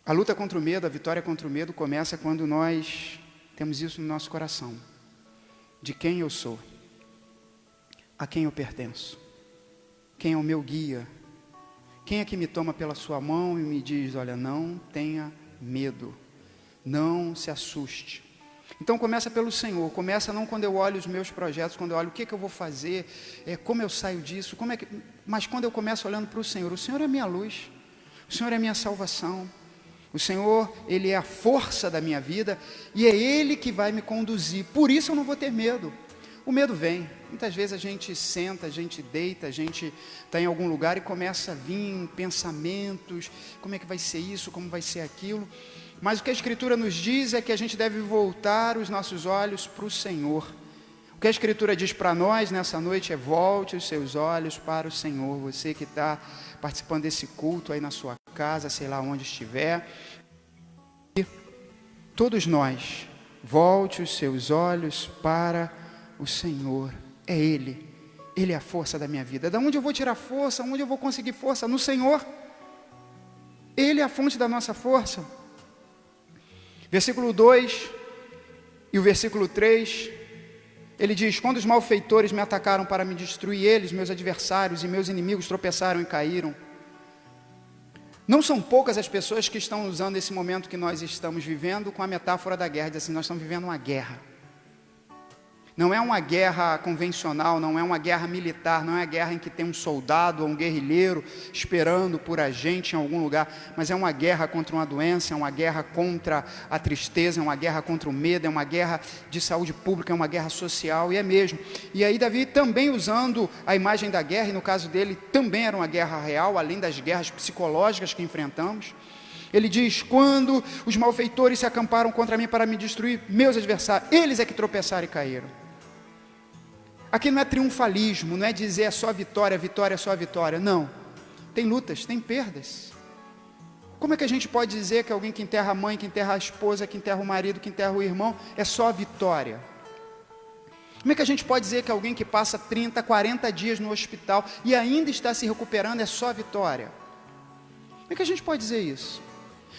Speaker 6: A luta contra o medo, a vitória contra o medo começa quando nós temos isso no nosso coração. De quem eu sou? A quem eu pertenço? Quem é o meu guia? Quem é que me toma pela sua mão e me diz: olha, não tenha medo, não se assuste. Então começa pelo Senhor, começa não quando eu olho os meus projetos, quando eu olho o que eu vou fazer, como eu saio disso, mas quando eu começo olhando para o Senhor é a minha luz, o Senhor é a minha salvação, o Senhor, Ele é a força da minha vida, e é Ele que vai me conduzir, por isso eu não vou ter medo. O medo vem. Muitas vezes a gente senta, a gente deita, a gente está em algum lugar e começa a vir pensamentos, como é que vai ser isso, como vai ser aquilo. Mas o que a Escritura nos diz é que a gente deve voltar os nossos olhos para o Senhor. O que a Escritura diz para nós nessa noite é: volte os seus olhos para o Senhor. Você que está participando desse culto aí na sua casa, sei lá onde estiver. E todos nós, volte os seus olhos para o Senhor. É Ele. Ele é a força da minha vida. Da onde eu vou tirar força? Onde eu vou conseguir força? No Senhor. Ele é a fonte da nossa força. Versículo 2 e o versículo 3, ele diz: quando os malfeitores me atacaram para me destruir, eles, meus adversários e meus inimigos, tropeçaram e caíram. Não são poucas as pessoas que estão usando esse momento que nós estamos vivendo com a metáfora da guerra, diz assim: nós estamos vivendo uma guerra. Não é uma guerra convencional, não é uma guerra militar, não é uma guerra em que tem um soldado ou um guerrilheiro esperando por a gente em algum lugar, mas é uma guerra contra uma doença, é uma guerra contra a tristeza, é uma guerra contra o medo, é uma guerra de saúde pública, é uma guerra social, e é mesmo. E aí Davi também usando a imagem da guerra, e no caso dele também era uma guerra real, além das guerras psicológicas que enfrentamos. Ele diz: quando os malfeitores se acamparam contra mim para me destruir, meus adversários, eles é que tropeçaram e caíram. Aqui não é triunfalismo, não é dizer é só vitória, vitória, é só vitória. Não. Tem lutas, tem perdas. Como é que a gente pode dizer que alguém que enterra a mãe, que enterra a esposa, que enterra o marido, que enterra o irmão, é só vitória? Como é que a gente pode dizer que alguém que passa 30, 40 dias no hospital e ainda está se recuperando é só vitória? Como é que a gente pode dizer isso?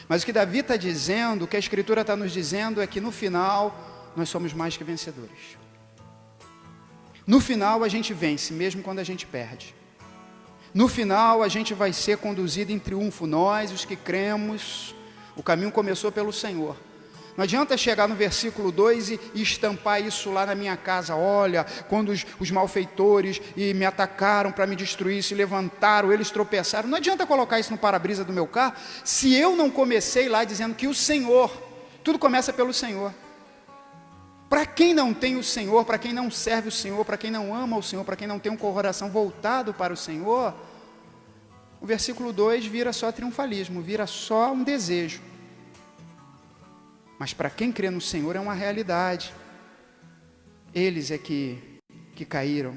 Speaker 6: Mas o que Davi está dizendo, o que a Escritura está nos dizendo é que no final nós somos mais que vencedores. No final a gente vence, mesmo quando a gente perde. No final a gente vai ser conduzido em triunfo, nós, os que cremos. O caminho começou pelo Senhor. Não adianta chegar no versículo 2 e estampar isso lá na minha casa. Olha, quando os malfeitores me atacaram para me destruir, se levantaram, eles tropeçaram. Não adianta colocar isso no para-brisa do meu carro, se eu não comecei lá dizendo que o Senhor, tudo começa pelo Senhor. Para quem não tem o Senhor, para quem não serve o Senhor, para quem não ama o Senhor, para quem não tem um coração voltado para o Senhor, o versículo 2 vira só triunfalismo, vira só um desejo. Mas para quem crê no Senhor é uma realidade. Eles é que caíram.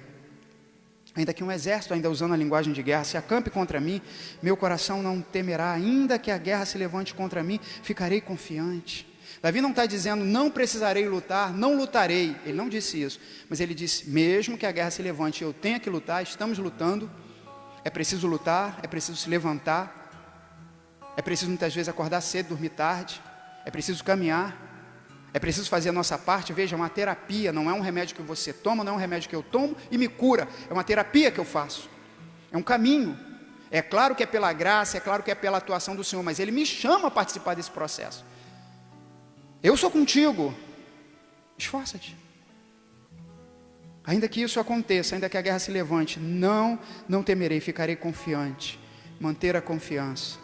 Speaker 6: Ainda que um exército, ainda usando a linguagem de guerra, se acampe contra mim, meu coração não temerá. Ainda que a guerra se levante contra mim, ficarei confiante. Davi não está dizendo: não precisarei lutar, não lutarei. Ele não disse isso. Mas ele disse: mesmo que a guerra se levante, eu tenha que lutar, estamos lutando. É preciso lutar, é preciso se levantar. É preciso muitas vezes acordar cedo, dormir tarde. É preciso caminhar. É preciso fazer a nossa parte. Veja, é uma terapia, não é um remédio que você toma, não é um remédio que eu tomo e me cura. É uma terapia que eu faço. É um caminho. É claro que é pela graça, é claro que é pela atuação do Senhor, mas Ele me chama a participar desse processo. Eu sou contigo. Esforça-te. Ainda que isso aconteça, ainda que a guerra se levante, não temerei, ficarei confiante. Manter a confiança.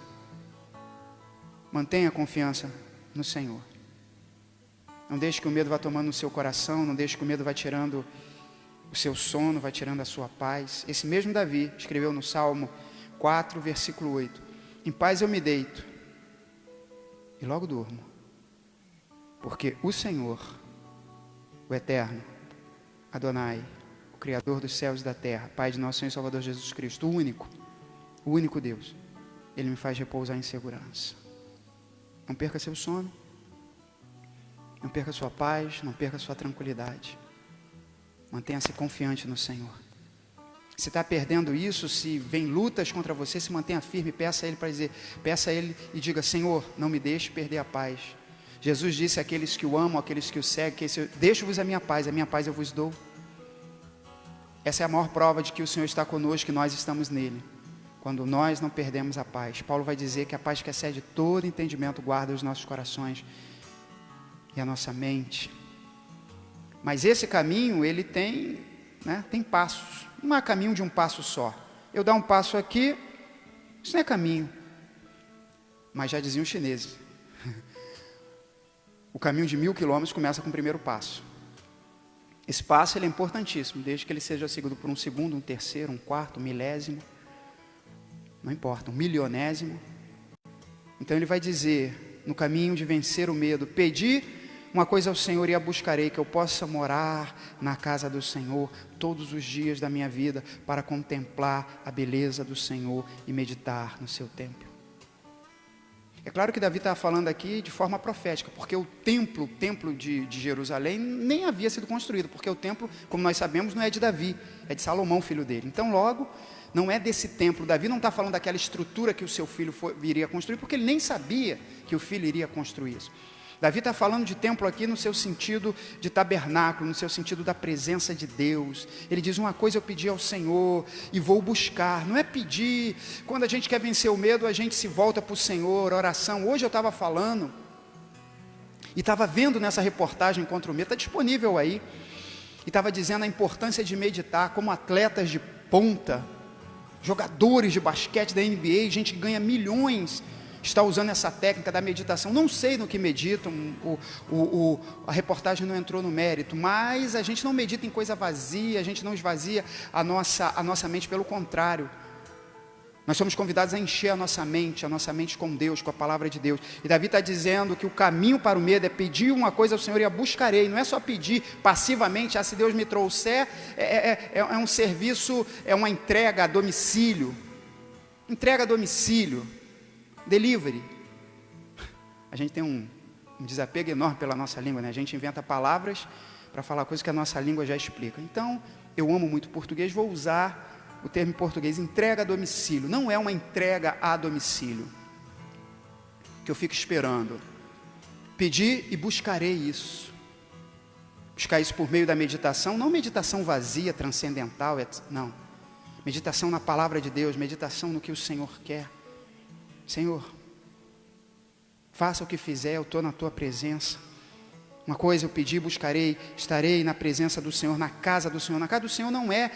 Speaker 6: Mantenha a confiança no Senhor. Não deixe que o medo vá tomando no seu coração, não deixe que o medo vá tirando o seu sono, vá tirando a sua paz. Esse mesmo Davi escreveu no Salmo 4, versículo 8: em paz eu me deito e logo durmo, porque o Senhor, o Eterno, Adonai, o Criador dos céus e da terra, Pai de nosso Senhor e Salvador Jesus Cristo, o único Deus, Ele me faz repousar em segurança. Não perca seu sono, não perca sua paz, não perca sua tranquilidade. Mantenha-se confiante no Senhor. Se está perdendo isso, se vem lutas contra você, se mantenha firme, peça a Ele e diga: Senhor, não me deixe perder a paz. Jesus disse àqueles que o amam, àqueles que o seguem, deixo-vos a minha paz eu vos dou. Essa é a maior prova de que o Senhor está conosco, que nós estamos nele, quando nós não perdemos a paz. Paulo vai dizer que a paz que excede todo entendimento guarda os nossos corações e a nossa mente. Mas esse caminho, ele tem passos, não é caminho de um passo só. Eu dar um passo aqui, isso não é caminho. Mas já diziam os chineses, o caminho de 1000 quilômetros começa com o primeiro passo. Esse passo ele é importantíssimo, desde que ele seja seguido por um segundo, um terceiro, um quarto, um milésimo, não importa, um milionésimo. Então ele vai dizer, no caminho de vencer o medo, pedi uma coisa ao Senhor e a buscarei, que eu possa morar na casa do Senhor todos os dias da minha vida, para contemplar a beleza do Senhor e meditar no seu templo. É claro que Davi está falando aqui de forma profética, porque o templo de Jerusalém nem havia sido construído, porque o templo, como nós sabemos, não é de Davi, é de Salomão, filho dele. Então logo, não é desse templo. Davi não está falando daquela estrutura que o seu filho iria construir, porque ele nem sabia que o filho iria construir isso. Davi está falando de templo aqui no seu sentido de tabernáculo, no seu sentido da presença de Deus. Ele diz, uma coisa eu pedi ao Senhor e vou buscar. Não é pedir, quando a gente quer vencer o medo, a gente se volta para o Senhor, oração. Hoje eu estava falando, e estava vendo nessa reportagem contra o medo, está disponível aí, e estava dizendo a importância de meditar, como atletas de ponta, jogadores de basquete da NBA, gente que ganha milhões, está usando essa técnica da meditação. Não sei no que meditam, a reportagem não entrou no mérito, mas a gente não medita em coisa vazia, a gente não esvazia a nossa mente, pelo contrário. Nós somos convidados a encher a nossa mente com Deus, com a palavra de Deus. E Davi está dizendo que o caminho para o medo é pedir uma coisa ao Senhor e a buscarei. Não é só pedir passivamente, se Deus me trouxer, é um serviço, é uma entrega a domicílio. Entrega a domicílio. Delivery. A gente tem um desapego enorme pela nossa língua, né? A gente inventa palavras para falar coisas que a nossa língua já explica. Então, eu amo muito português, vou usar o termo em português, entrega a domicílio. Não é uma entrega a domicílio, que eu fico esperando. Pedir e buscarei isso. Buscar isso por meio da meditação, não meditação vazia, transcendental, não. Meditação na palavra de Deus, meditação no que o Senhor quer. Senhor, faça o que fizer, eu estou na tua presença. Uma coisa eu pedi, buscarei, estarei na presença do Senhor, na casa do Senhor. Na casa do Senhor não é,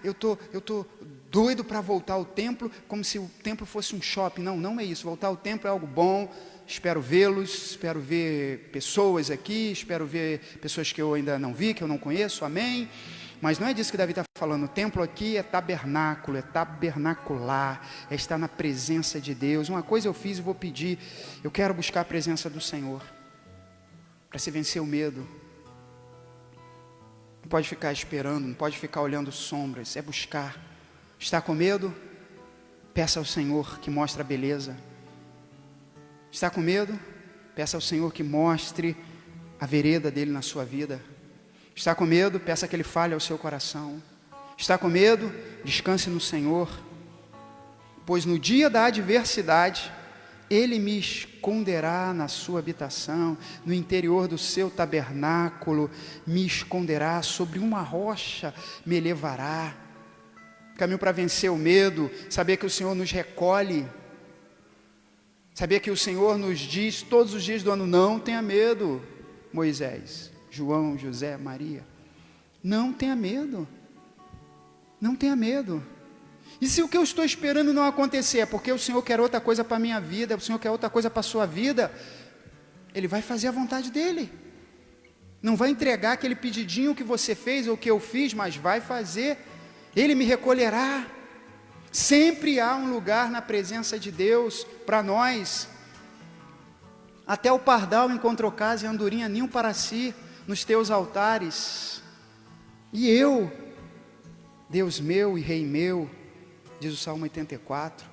Speaker 6: eu tô doido para voltar ao templo, como se o templo fosse um shopping. Não, não é isso. Voltar ao templo é algo bom. Espero vê-los, espero ver pessoas aqui, espero ver pessoas que eu ainda não vi, que eu não conheço, amém. Mas não é disso que Davi está falando. O templo aqui é tabernáculo, é tabernacular, é estar na presença de Deus. Uma coisa eu fiz e vou pedir, eu quero buscar a presença do Senhor, para se vencer o medo. Não pode ficar esperando, não pode ficar olhando sombras, é buscar. Está com medo? Peça ao Senhor que mostre a beleza. Está com medo? Peça ao Senhor que mostre a vereda dele na sua vida. Está com medo? Peça que Ele fale ao seu coração. Está com medo? Descanse no Senhor. Pois no dia da adversidade, Ele me esconderá na sua habitação, no interior do seu tabernáculo, me esconderá, sobre uma rocha me elevará. Caminho para vencer o medo, saber que o Senhor nos recolhe, saber que o Senhor nos diz todos os dias do ano, não tenha medo, Moisés, João, José, Maria, não tenha medo, não tenha medo. E se o que eu estou esperando não acontecer, é porque o Senhor quer outra coisa para a minha vida, o Senhor quer outra coisa para a sua vida, Ele vai fazer a vontade dEle, não vai entregar aquele pedidinho que você fez ou que eu fiz, mas vai fazer, Ele me recolherá. Sempre há um lugar na presença de Deus para nós. Até o pardal encontrou casa e a andorinha ninho para si nos teus altares. E eu, Deus meu e Rei meu, diz o Salmo 84,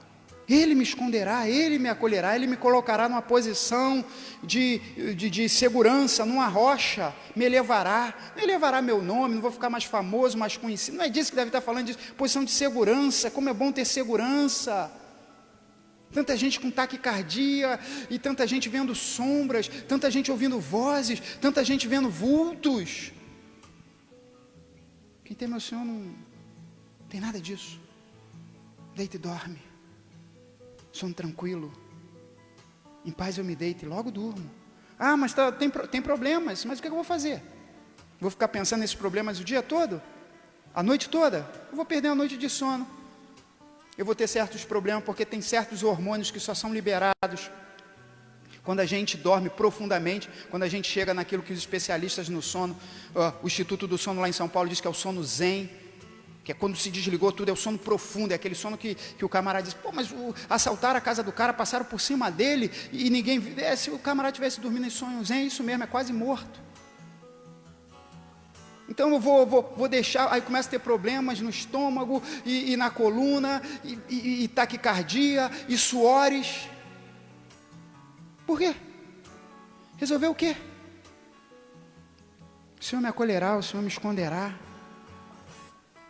Speaker 6: Ele me esconderá, Ele me acolherá, Ele me colocará numa posição de segurança, numa rocha, me elevará meu nome, não vou ficar mais famoso, mais conhecido. Não é disso que deve estar falando, de posição de segurança. Como é bom ter segurança. Tanta gente com taquicardia, e tanta gente vendo sombras, tanta gente ouvindo vozes, tanta gente vendo vultos. Quem tem meu Senhor não tem nada disso. Deita e dorme, sono tranquilo, em paz eu me deito e logo durmo. Mas tem problemas, mas o que eu vou fazer? Vou ficar pensando nesses problemas o dia todo? A noite toda? Eu vou perder a noite de sono. Eu vou ter certos problemas porque tem certos hormônios que só são liberados Quando a gente dorme profundamente, quando a gente chega naquilo que os especialistas no sono, o Instituto do Sono lá em São Paulo diz que é o sono zen, que é quando se desligou tudo, é o sono profundo, é aquele sono que o camarada diz, pô, mas assaltaram a casa do cara, passaram por cima dele e ninguém... se o camarada estivesse dormindo em sonho zen, é isso mesmo, é quase morto. Então eu vou deixar, aí começa a ter problemas no estômago, e na coluna, e taquicardia, e suores. Por quê? Resolveu o quê? O Senhor me acolherá, o Senhor me esconderá.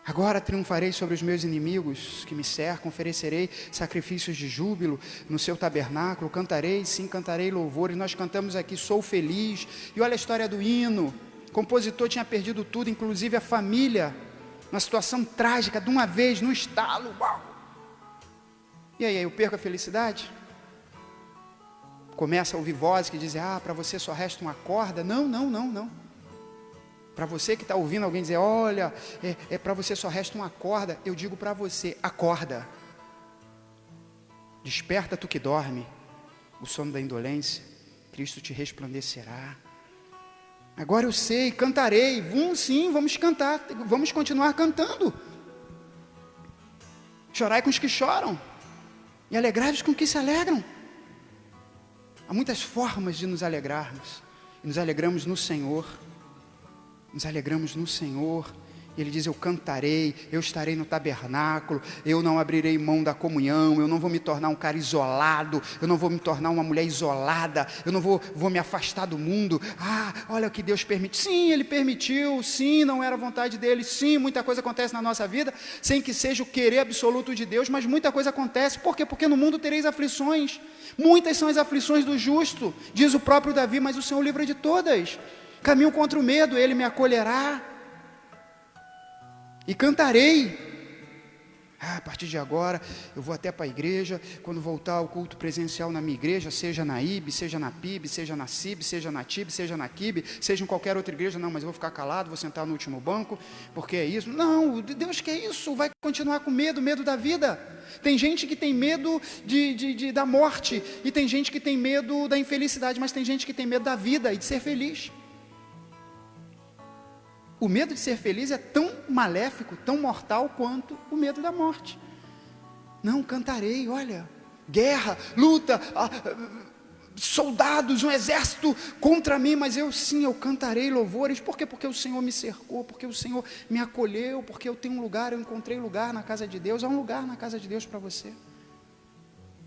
Speaker 6: Agora triunfarei sobre os meus inimigos que me cercam, oferecerei sacrifícios de júbilo no seu tabernáculo, cantarei, sim, cantarei louvores. Nós cantamos aqui, sou feliz. E olha a história do hino. O compositor tinha perdido tudo, inclusive a família, uma situação trágica, de uma vez, num estalo. Uau! E aí, eu perco a felicidade? Começa a ouvir vozes que dizem, para você só resta uma corda. Não. Para você que está ouvindo alguém dizer, olha, para você só resta uma corda, eu digo para você, acorda. Desperta tu que dorme, o sono da indolência, Cristo te resplandecerá. Agora eu sei, cantarei, sim, vamos cantar, vamos continuar cantando. Chorai com os que choram, e alegrai-vos com os que se alegram. Há muitas formas de nos alegrarmos, e nos alegramos no Senhor. Nos alegramos no Senhor. E Ele diz, eu cantarei, eu estarei no tabernáculo, eu não abrirei mão da comunhão, eu não vou me tornar um cara isolado, eu não vou me tornar uma mulher isolada, eu não vou me afastar do mundo. Olha o que Deus permite. Sim, Ele permitiu, sim, não era vontade dEle, sim, muita coisa acontece na nossa vida, sem que seja o querer absoluto de Deus, mas muita coisa acontece. Por quê? Porque no mundo tereis aflições, muitas são as aflições do justo, diz o próprio Davi, mas o Senhor livra de todas. Caminho contra o medo, Ele me acolherá. E cantarei. A partir de agora, eu vou até para a igreja, quando voltar ao culto presencial na minha igreja, seja na IB, seja na PIB, seja na CIB, seja na TIB, seja na QIB, seja em qualquer outra igreja, não, mas eu vou ficar calado, vou sentar no último banco, porque é isso. Não, Deus quer isso, vai continuar com medo da vida. Tem gente que tem medo da morte, e tem gente que tem medo da infelicidade, mas tem gente que tem medo da vida e de ser feliz. O medo de ser feliz é tão maléfico, tão mortal quanto o medo da morte. Não, cantarei, olha, guerra, luta, soldados, um exército contra mim, mas eu cantarei louvores. Por quê? Porque o Senhor me cercou, porque o Senhor me acolheu, porque eu tenho um lugar, eu encontrei lugar na casa de Deus. Há um lugar na casa de Deus para você,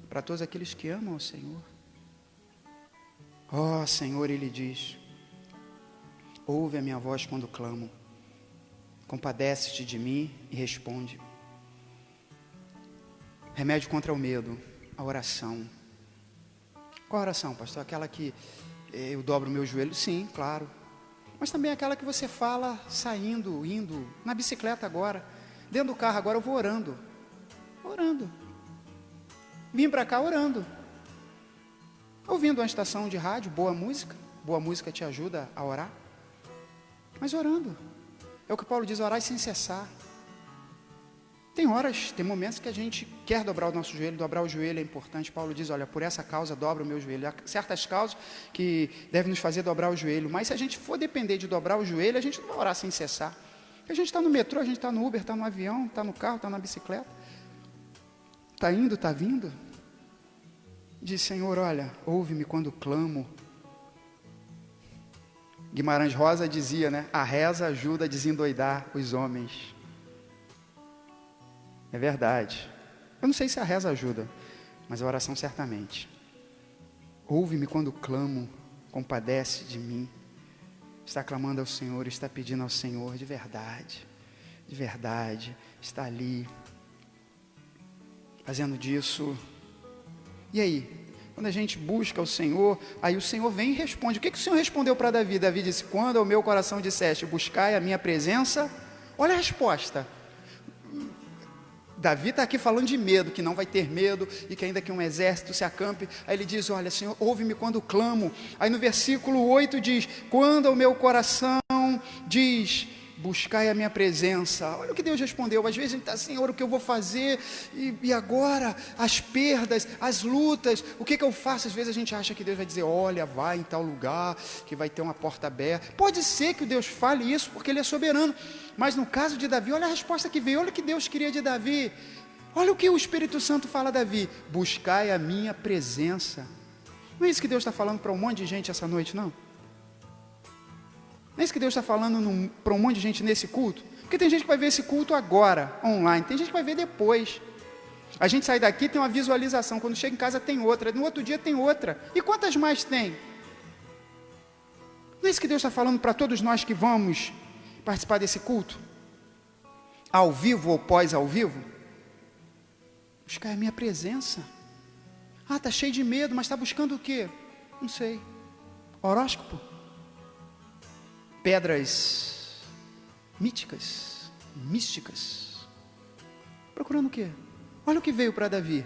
Speaker 6: para todos aqueles que amam o Senhor. Senhor, Ele diz, ouve a minha voz quando clamo, compadece-te de mim e responde. Remédio contra o medo, a oração. Qual a oração, pastor? Aquela que eu dobro o meu joelho? Sim, claro. Mas também aquela que você fala saindo, indo, na bicicleta agora, dentro do carro agora, eu vou orando. Vim para cá orando. Ouvindo uma estação de rádio, boa música te ajuda a orar. Mas orando, é o que Paulo diz, orar sem cessar. Tem horas, tem momentos que a gente quer dobrar o nosso joelho, dobrar o joelho é importante. Paulo diz, olha, por essa causa dobra o meu joelho. Há certas causas que devem nos fazer dobrar o joelho, mas se a gente for depender de dobrar o joelho, a gente não vai orar sem cessar. Porque a gente está no metrô, a gente está no Uber, está no avião, está no carro, está na bicicleta, está indo, está vindo. Diz, Senhor, olha, ouve-me quando clamo. Guimarães Rosa dizia, né? A reza ajuda a desendoidar os homens. É verdade. Eu não sei se a reza ajuda, mas a oração certamente. Ouve-me quando clamo, compadece de mim. Está clamando ao Senhor, está pedindo ao Senhor de verdade, está ali, fazendo disso. E aí? Quando a gente busca o Senhor, aí o Senhor vem e responde. O que o Senhor respondeu para Davi? Davi disse, quando ao meu coração disseste, buscai a minha presença, olha a resposta. Davi está aqui falando de medo, que não vai ter medo, e que ainda que um exército se acampe. Aí ele diz, olha, Senhor, ouve-me quando clamo. Aí no versículo 8 diz, quando ao meu coração diz, buscai a minha presença. Olha o que Deus respondeu. Às vezes a gente está, Senhor, o que eu vou fazer? E agora? As perdas, as lutas, o que eu faço? Às vezes a gente acha que Deus vai dizer, olha, vai em tal lugar, que vai ter uma porta aberta. Pode ser que o Deus fale isso, porque Ele é soberano. Mas no caso de Davi, olha a resposta que veio, olha o que Deus queria de Davi. Olha o que o Espírito Santo fala a Davi, buscai a minha presença. Não é isso que Deus está falando para um monte de gente essa noite, não? Não é isso que Deus está falando para um monte de gente nesse culto? Porque tem gente que vai ver esse culto agora, online, tem gente que vai ver depois. A gente sai daqui, tem uma visualização, quando chega em casa tem outra, no outro dia tem outra. E quantas mais tem? Não é isso que Deus está falando para todos nós que vamos participar desse culto? Ao vivo ou pós ao vivo? Buscar a minha presença. Ah, está cheio de medo, mas está buscando o quê? Não sei. Horóscopo? Pedras míticas, místicas. Procurando o quê? Olha o que veio para Davi.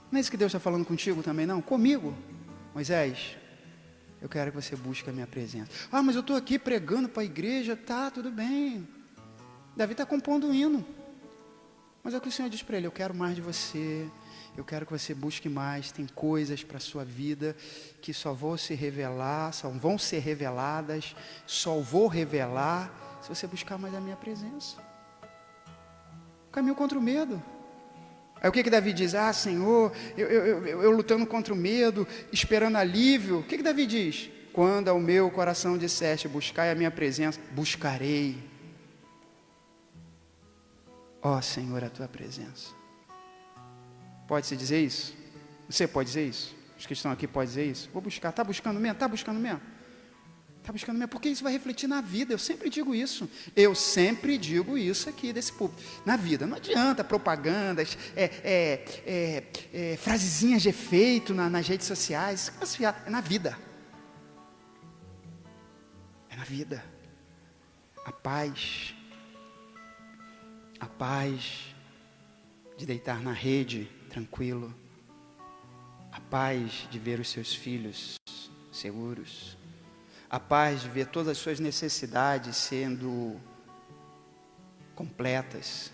Speaker 6: Não é isso que Deus está falando contigo também, não? Comigo. Moisés, eu quero que você busque a minha presença. Ah, mas eu estou aqui pregando para a igreja. Tá, tudo bem. Davi está compondo um hino. Mas é o que o Senhor diz para ele, eu quero mais de você, eu quero que você busque mais, tem coisas para a sua vida que só vão ser reveladas, só vou revelar se você buscar mais a minha presença. Caminho contra o medo. Aí o que Davi diz? Ah, Senhor, eu lutando contra o medo, esperando alívio. O que Davi diz? Quando ao meu coração disseste, buscai a minha presença, buscarei. Ó Senhor, a tua presença. Pode-se dizer isso? Você pode dizer isso? Os que estão aqui podem dizer isso? Vou buscar. Está buscando mesmo? Está buscando mesmo? Está buscando mesmo? Porque isso vai refletir na vida. Eu sempre digo isso. Eu sempre digo isso aqui desse público. Na vida. Não adianta propagandas, frasezinhas de efeito nas redes sociais. É na vida. É na vida. A paz de deitar na rede tranquilo, a paz de ver os seus filhos seguros, a paz de ver todas as suas necessidades sendo completas,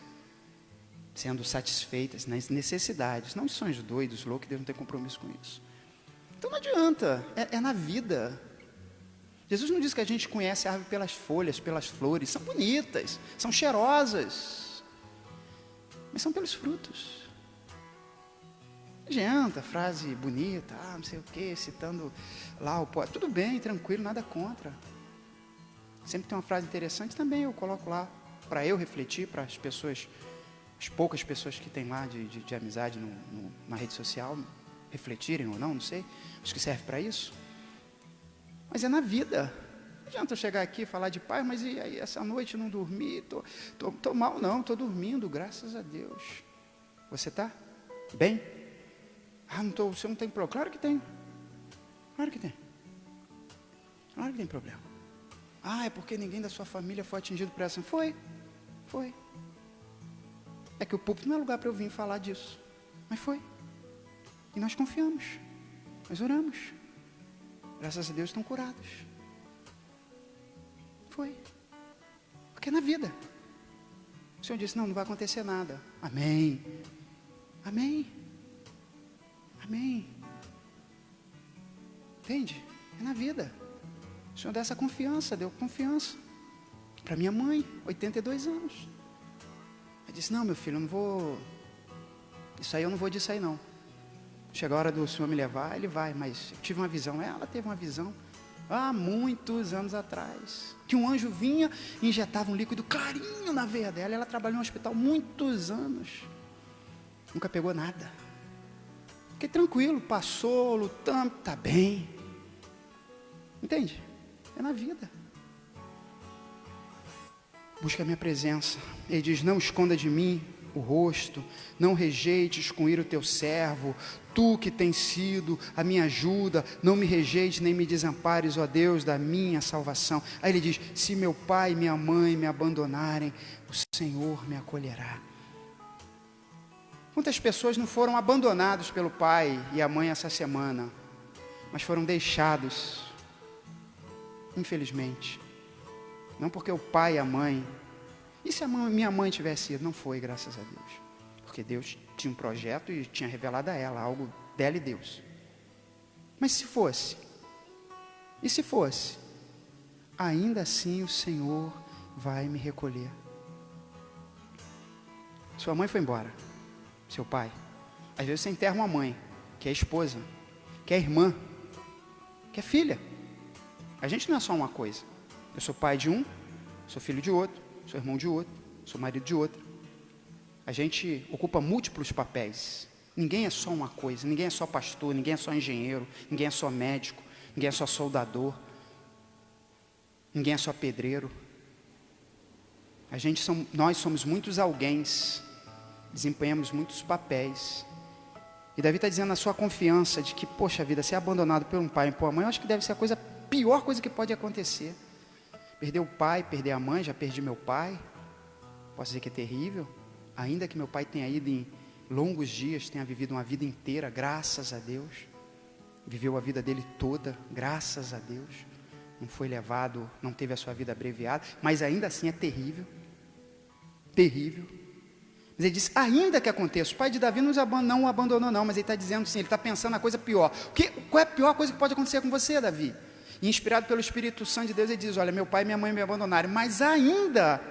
Speaker 6: sendo satisfeitas nas necessidades, não em sonhos doidos, loucos, Deus não tem compromisso com isso. Então não adianta, é na vida. Jesus não diz que a gente conhece a árvore pelas folhas, pelas flores, são bonitas, são cheirosas, mas são pelos frutos. Não adianta, frase bonita, não sei o que, citando lá o poeta. Tudo bem, tranquilo, nada contra. Sempre tem uma frase interessante, também eu coloco lá, para eu refletir, para as pessoas, as poucas pessoas que tem lá de amizade na rede social, refletirem ou não sei, acho que serve para isso. Mas é na vida. Não adianta eu chegar aqui e falar de paz, mas e aí, essa noite não dormi, tô mal não, estou dormindo, graças a Deus. Você está bem? Ah, você não tem problema? Claro que tem. Claro que tem. Claro que tem problema. Ah, é porque ninguém da sua família foi atingido por essa. Foi. É que o púlpito não é lugar para eu vir falar disso. Mas foi. E nós confiamos. Nós oramos. Graças a Deus estão curados. Foi. Porque é na vida. O Senhor disse, não vai acontecer nada. Amém. Amém. Amém. Entende? É na vida. O Senhor dá essa confiança, deu confiança. Para minha mãe, 82 anos. Ela disse, não, meu filho, eu não vou... Isso aí eu não vou disso aí não. Chega a hora do Senhor me levar, Ele vai, mas eu tive uma visão. Ela teve uma visão há muitos anos atrás, que um anjo vinha e injetava um líquido clarinho na veia dela. Ela trabalhou no hospital muitos anos, nunca pegou nada. Fiquei tranquilo, passou, lutando, está bem. Entende? É na vida. Busca a minha presença. Ele diz, não esconda de mim o rosto, não rejeites com ira o teu servo, tu que tens sido a minha ajuda, não me rejeites nem me desampares, ó Deus da minha salvação. Aí ele diz, se meu pai e minha mãe me abandonarem, o Senhor me acolherá. Quantas pessoas não foram abandonados pelo pai e a mãe essa semana, mas foram deixados, infelizmente. Não porque o pai e a mãe. E se minha mãe tivesse ido? Não foi, graças a Deus. Porque Deus tinha um projeto e tinha revelado a ela algo dela e Deus. Mas se fosse? E se fosse? Ainda assim o Senhor vai me recolher. Sua mãe foi embora. Seu pai. Às vezes você enterra uma mãe, que é esposa, que é irmã, que é filha. A gente não é só uma coisa. Eu sou pai de um, sou filho de outro, sou irmão de outro, sou marido de outro. A gente ocupa múltiplos papéis. Ninguém é só uma coisa, ninguém é só pastor, ninguém é só engenheiro, ninguém é só médico, ninguém é só soldador, ninguém é só pedreiro. Nós somos muitos alguéns, desempenhamos muitos papéis. E Davi está dizendo na sua confiança de que, poxa vida, ser abandonado por um pai e por uma mãe, eu acho que deve ser a pior coisa que pode acontecer. Perder o pai, perder a mãe, já perdi meu pai, posso dizer que é terrível, ainda que meu pai tenha ido em longos dias, tenha vivido uma vida inteira, graças a Deus, viveu a vida dele toda, graças a Deus, não foi levado, não teve a sua vida abreviada, mas ainda assim é terrível, terrível. Mas ele diz, ainda que aconteça, o pai de Davi não o abandonou não, mas ele está dizendo assim, ele está pensando na coisa pior. Qual é a pior coisa que pode acontecer com você, Davi? E inspirado pelo Espírito Santo de Deus, ele diz, olha, meu pai e minha mãe me abandonaram, mas ainda,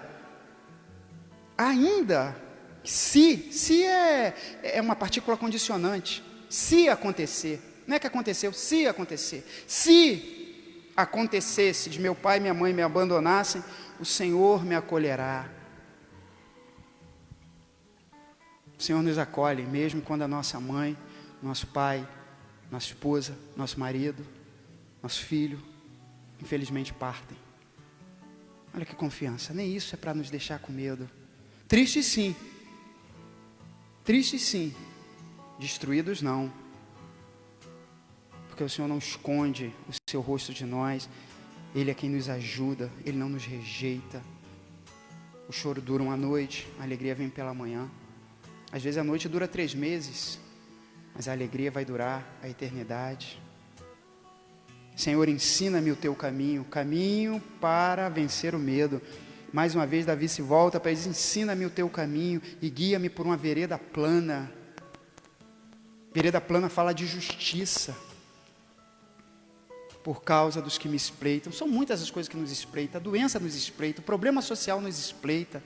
Speaker 6: se é uma partícula condicionante, se acontecer, não é que aconteceu, se acontecer, se acontecesse de meu pai e minha mãe me abandonassem, o Senhor me acolherá. O Senhor nos acolhe, mesmo quando a nossa mãe, nosso pai, nossa esposa, nosso marido, nosso filho, infelizmente partem. Olha que confiança, nem isso é para nos deixar com medo. Triste sim, destruídos não, porque o Senhor não esconde o seu rosto de nós, Ele é quem nos ajuda, Ele não nos rejeita. O choro dura uma noite, a alegria vem pela manhã. Às vezes a noite dura 3 meses, mas a alegria vai durar a eternidade. Senhor, ensina-me o teu caminho, caminho para vencer o medo. Mais uma vez Davi se volta para dizer, ensina-me o teu caminho e guia-me por uma vereda plana. Vereda plana fala de justiça. Por causa dos que me espreitam. São muitas as coisas que nos espreitam. A doença nos espreita, o problema social nos espreita.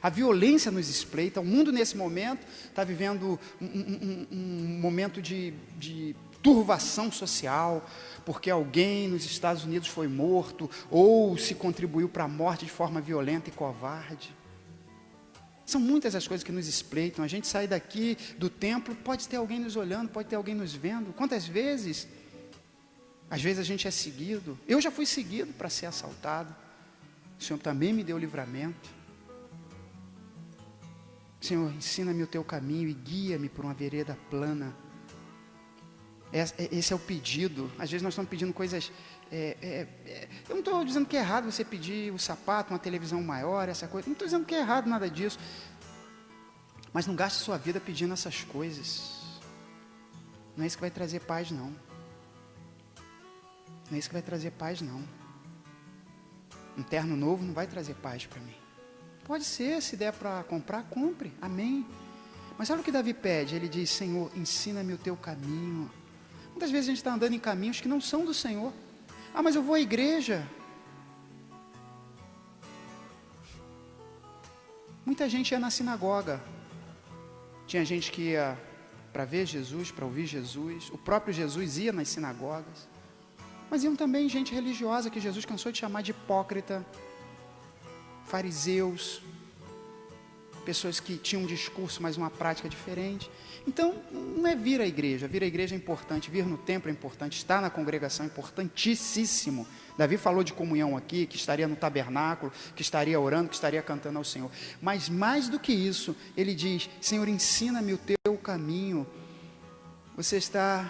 Speaker 6: A violência nos espreita. O mundo nesse momento está vivendo um momento de turvação social, porque alguém nos Estados Unidos foi morto, ou se contribuiu para a morte de forma violenta e covarde. São muitas as coisas que nos espreitam. A gente sai daqui do templo, pode ter alguém nos olhando, pode ter alguém nos vendo. Quantas vezes? Às vezes a gente é seguido. Eu já fui seguido para ser assaltado. O Senhor também me deu livramento. Senhor, ensina-me o teu caminho e guia-me por uma vereda plana. Esse é o pedido. Às vezes nós estamos pedindo coisas... eu não estou dizendo que é errado você pedir o sapato, uma televisão maior, essa coisa. Não estou dizendo que é errado nada disso. Mas não gaste sua vida pedindo essas coisas. Não é isso que vai trazer paz, não. Não é isso que vai trazer paz, não. Um terno novo não vai trazer paz para mim. Pode ser, se der para comprar, compre. Amém. Mas olha o que Davi pede. Ele diz, Senhor, ensina-me o teu caminho. Muitas vezes a gente está andando em caminhos que não são do Senhor. Ah, mas eu vou à igreja. Muita gente ia na sinagoga. Tinha gente que ia para ver Jesus, para ouvir Jesus. O próprio Jesus ia nas sinagogas. Mas iam também gente religiosa que Jesus cansou de chamar de hipócrita. Fariseus, pessoas que tinham um discurso, mas uma prática diferente. Então, não é vir à igreja é importante, vir no templo é importante, estar na congregação é importantíssimo. Davi falou de comunhão aqui, que estaria no tabernáculo, que estaria orando, que estaria cantando ao Senhor. Mas mais do que isso, ele diz, Senhor, ensina-me o teu caminho. Você está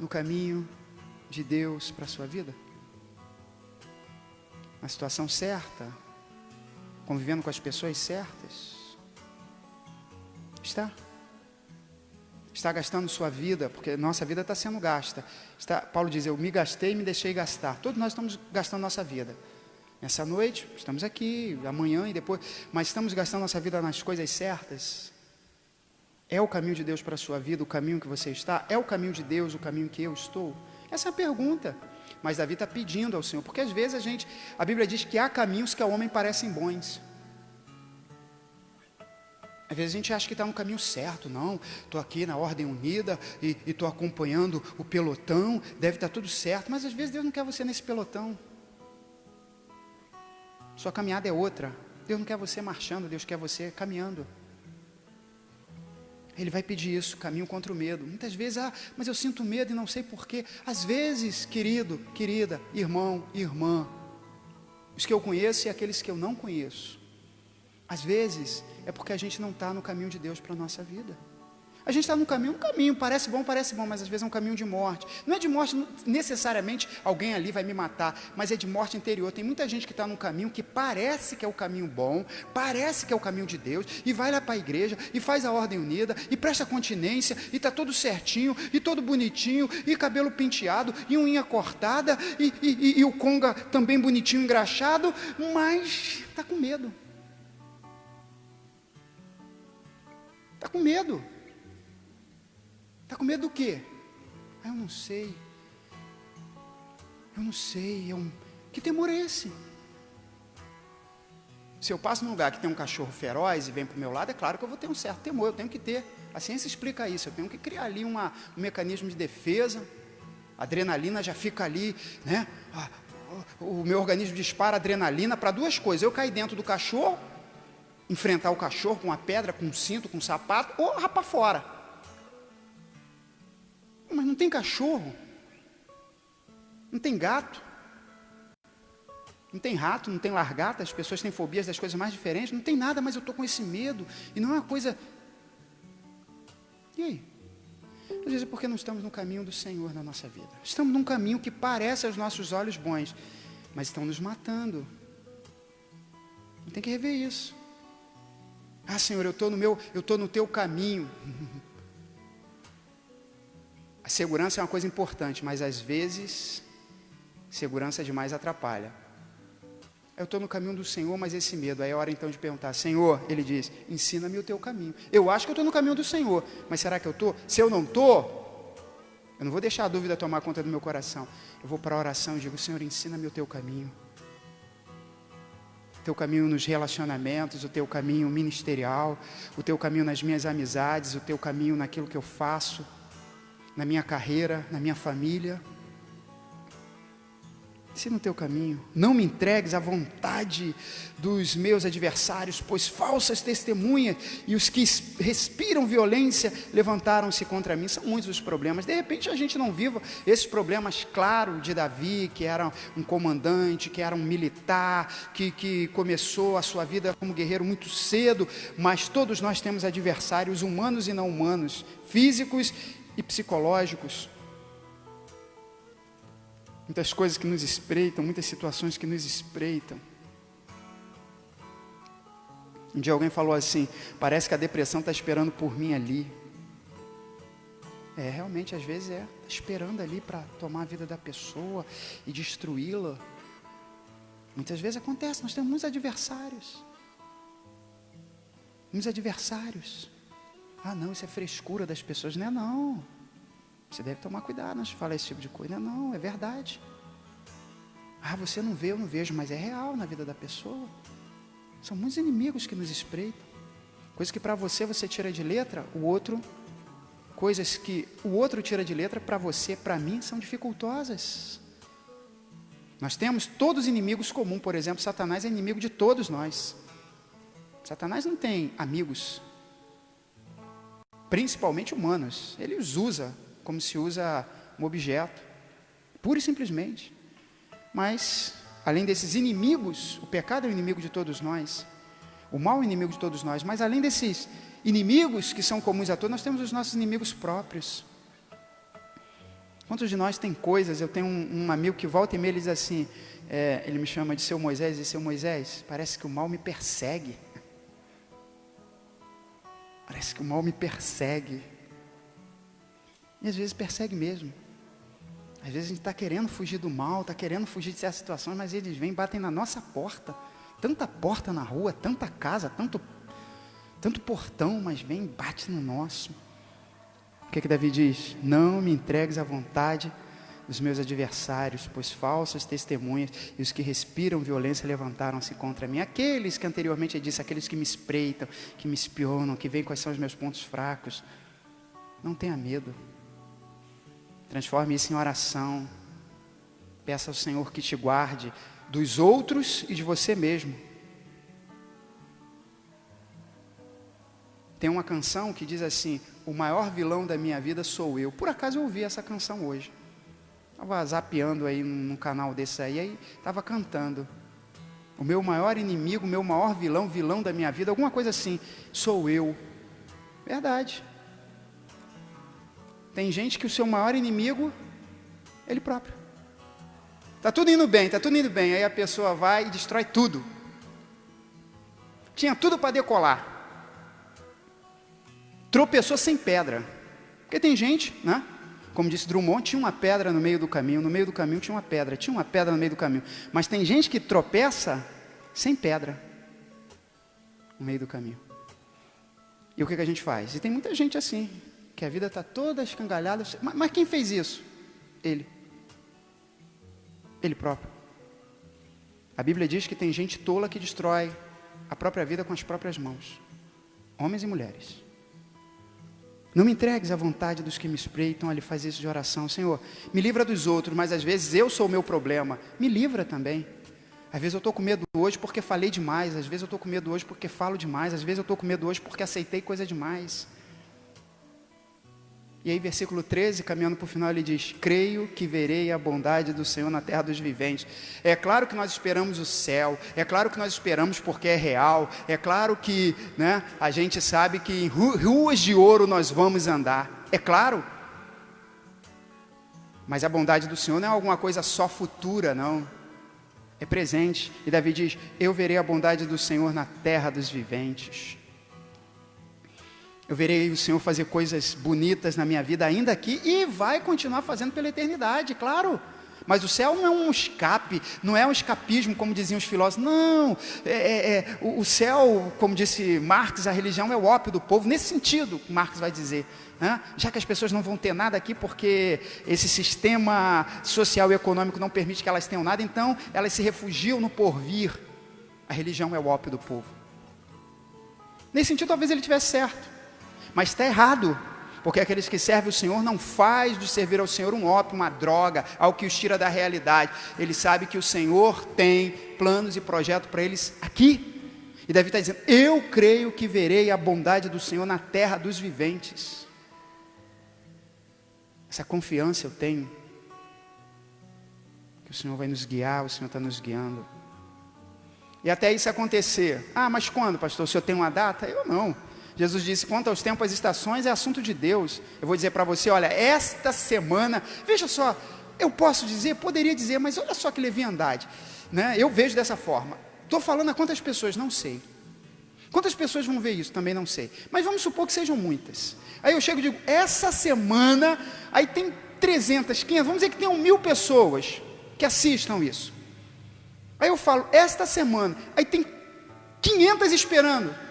Speaker 6: no caminho de Deus para a sua vida? Na situação certa? Convivendo com as pessoas certas? Está gastando sua vida, porque nossa vida está sendo gasta. Paulo diz, eu me gastei e me deixei gastar. Todos nós estamos gastando nossa vida. Essa noite, estamos aqui, amanhã e depois, mas estamos gastando nossa vida nas coisas certas? É o caminho de Deus para a sua vida, o caminho que você está? É o caminho de Deus, o caminho que eu estou? Essa é a pergunta. Mas Davi está pedindo ao Senhor, porque às vezes a Bíblia diz que há caminhos que ao homem parecem bons. Às vezes a gente acha que está no caminho certo. Não, estou aqui na Ordem Unida e estou acompanhando o pelotão, deve estar tudo certo, mas às vezes Deus não quer você nesse pelotão. Sua caminhada é outra. Deus não quer você marchando, Deus quer você caminhando. Ele vai pedir isso, caminho contra o medo. Muitas vezes, mas eu sinto medo e não sei porquê. Às vezes, querido, querida, irmão, irmã, os que eu conheço e aqueles que eu não conheço, às vezes é porque a gente não está no caminho de Deus para a nossa vida. A gente está no caminho, parece bom, mas às vezes é um caminho de morte. Não é de morte, necessariamente alguém ali vai me matar, mas é de morte interior. Tem muita gente que está num caminho que parece que é o caminho bom, parece que é o caminho de Deus, e vai lá para a igreja, e faz a Ordem Unida, e presta continência, e está todo certinho, e todo bonitinho, e cabelo penteado, e unha cortada, e o conga também bonitinho, engraxado, mas está com medo. Está com medo. Está com medo do quê? Eu não sei. Que temor é esse? Se eu passo num lugar que tem um cachorro feroz e vem para o meu lado, é claro que eu vou ter um certo temor, eu tenho que ter. A ciência explica isso, eu tenho que criar ali um mecanismo de defesa, a adrenalina já fica ali, né? O meu organismo dispara adrenalina para duas coisas: eu cair dentro do cachorro, enfrentar o cachorro com uma pedra, com um cinto, com um sapato, ou rapar fora. Mas não tem cachorro, não tem gato, não tem rato, não tem largata. As pessoas têm fobias das coisas mais diferentes. Não tem nada, mas eu estou com esse medo. E não é uma coisa... E aí? Às vezes é porque não estamos no caminho do Senhor na nossa vida. Estamos num caminho que parece aos nossos olhos bons, mas estão nos matando. Tem que rever isso. Senhor, eu estou no teu caminho. A segurança é uma coisa importante, mas às vezes, segurança demais atrapalha. Eu estou no caminho do Senhor, mas esse medo. Aí é hora então de perguntar: Senhor, Ele diz, ensina-me o teu caminho. Eu acho que eu estou no caminho do Senhor, mas será que eu estou? Se eu não estou, eu não vou deixar a dúvida tomar conta do meu coração. Eu vou para a oração e digo: Senhor, ensina-me o teu caminho. O teu caminho nos relacionamentos, o teu caminho ministerial, o teu caminho nas minhas amizades, o teu caminho naquilo que eu faço, na minha carreira, na minha família. Ensina o teu caminho. Não me entregues à vontade dos meus adversários, pois falsas testemunhas e os que respiram violência levantaram-se contra mim. São muitos os problemas. De repente a gente não viva esses problemas, claro, de Davi, que era um comandante, que era um militar, que começou a sua vida como guerreiro muito cedo, mas todos nós temos adversários humanos e não humanos, físicos e psicológicos. Muitas coisas que nos espreitam, muitas situações que nos espreitam. Um dia alguém falou assim: parece que a depressão está esperando por mim ali. Realmente, às vezes está esperando ali para tomar a vida da pessoa e destruí-la. Muitas vezes acontece, nós temos muitos adversários. Não, isso é frescura das pessoas. Não é não. Você deve tomar cuidado antes de falar esse tipo de coisa. Não, é verdade. Você não vê, eu não vejo, mas é real na vida da pessoa. São muitos inimigos que nos espreitam. Coisas que para você tira de letra, coisas que o outro tira de letra, para você, para mim, são dificultosas. Nós temos todos inimigos comuns. Por exemplo, Satanás é inimigo de todos nós. Satanás não tem amigos, principalmente humanos. Ele os usa como se usa um objeto, pura e simplesmente. Mas, além desses inimigos, o pecado é o inimigo de todos nós, o mal é o inimigo de todos nós, mas além desses inimigos que são comuns a todos, nós temos os nossos inimigos próprios. Quantos de nós tem coisas? Eu tenho um amigo que volta e meia, ele diz assim, ele me chama de seu Moisés, e seu Moisés, parece que o mal me persegue. Parece que o mal me persegue. E às vezes persegue mesmo. Às vezes a gente está querendo fugir do mal, está querendo fugir de certas situações, mas eles vêm e batem na nossa porta. Tanta porta na rua, tanta casa, tanto portão, mas vem e bate no nosso. O que Davi diz? Não me entregues à vontade dos meus adversários, pois falsas testemunhas e os que respiram violência levantaram-se contra mim. Aqueles que anteriormente eu disse, aqueles que me espreitam, que me espionam, que veem quais são os meus pontos fracos. Não tenha medo. Transforme isso em oração. Peça ao Senhor que te guarde dos outros e de você mesmo. Tem uma canção que diz assim: o maior vilão da minha vida sou eu. Por acaso eu ouvi essa canção hoje. Estava zapeando aí num canal desse aí estava cantando. O meu maior inimigo, o meu maior vilão da minha vida, alguma coisa assim, sou eu. Verdade. Tem gente que o seu maior inimigo é ele próprio. Está tudo indo bem, aí a pessoa vai e destrói tudo. Tinha tudo para decolar. Tropeçou sem pedra. Porque tem gente, né? Como disse Drummond, tinha uma pedra no meio do caminho tinha uma pedra no meio do caminho. Mas tem gente que tropeça sem pedra no meio do caminho. E o que a gente faz? E tem muita gente assim, que a vida está toda escangalhada. Mas quem fez isso? Ele próprio. A Bíblia diz que tem gente tola que destrói a própria vida com as próprias mãos. Homens e mulheres. Não me entregues à vontade dos que me espreitam. Ele faz isso de oração. Senhor, me livra dos outros, mas às vezes eu sou o meu problema. Me livra também. Às vezes eu estou com medo hoje porque falei demais. Às vezes eu estou com medo hoje porque falo demais. Às vezes eu estou com medo hoje porque aceitei coisa demais. E aí, versículo 13, caminhando para o final, ele diz: creio que verei a bondade do Senhor na terra dos viventes. É claro que nós esperamos o céu, é claro que nós esperamos porque é real, é claro que, né, a gente sabe que em ruas de ouro nós vamos andar, é claro. Mas a bondade do Senhor não é alguma coisa só futura, não. É presente. E Davi diz: eu verei a bondade do Senhor na terra dos viventes. Eu verei o Senhor fazer coisas bonitas na minha vida ainda aqui e vai continuar fazendo pela eternidade, claro. Mas o céu não é um escape, não é um escapismo, como diziam os filósofos. Não, o céu, como disse Marx, a religião é o ópio do povo. Nesse sentido, Marx vai dizer, né? Já que as pessoas não vão ter nada aqui porque esse sistema social e econômico não permite que elas tenham nada, então elas se refugiam no porvir. A religião é o ópio do povo. Nesse sentido, talvez ele tivesse certo. Mas está errado, porque aqueles que servem o Senhor não faz do servir ao Senhor um ópio, uma droga, algo que os tira da realidade. Ele sabe que o Senhor tem planos e projetos para eles aqui. E Davi está dizendo: eu creio que verei a bondade do Senhor na terra dos viventes. Essa confiança eu tenho, que o Senhor vai nos guiar, o Senhor está nos guiando. E até isso acontecer: ah, mas quando, pastor? O Senhor tem uma data? Eu não. Jesus disse: quanto aos tempos e estações, é assunto de Deus. Eu vou dizer para você: olha, esta semana, veja só, eu posso dizer, poderia dizer, mas olha só que leviandade, né? Eu vejo dessa forma. Estou falando a quantas pessoas? Não sei. Quantas pessoas vão ver isso? Também não sei. Mas vamos supor que sejam muitas. Aí eu chego e digo: essa semana, aí tem 300, 500, vamos dizer que tenham 1000 pessoas que assistam isso. Aí eu falo: esta semana, aí tem 500 esperando.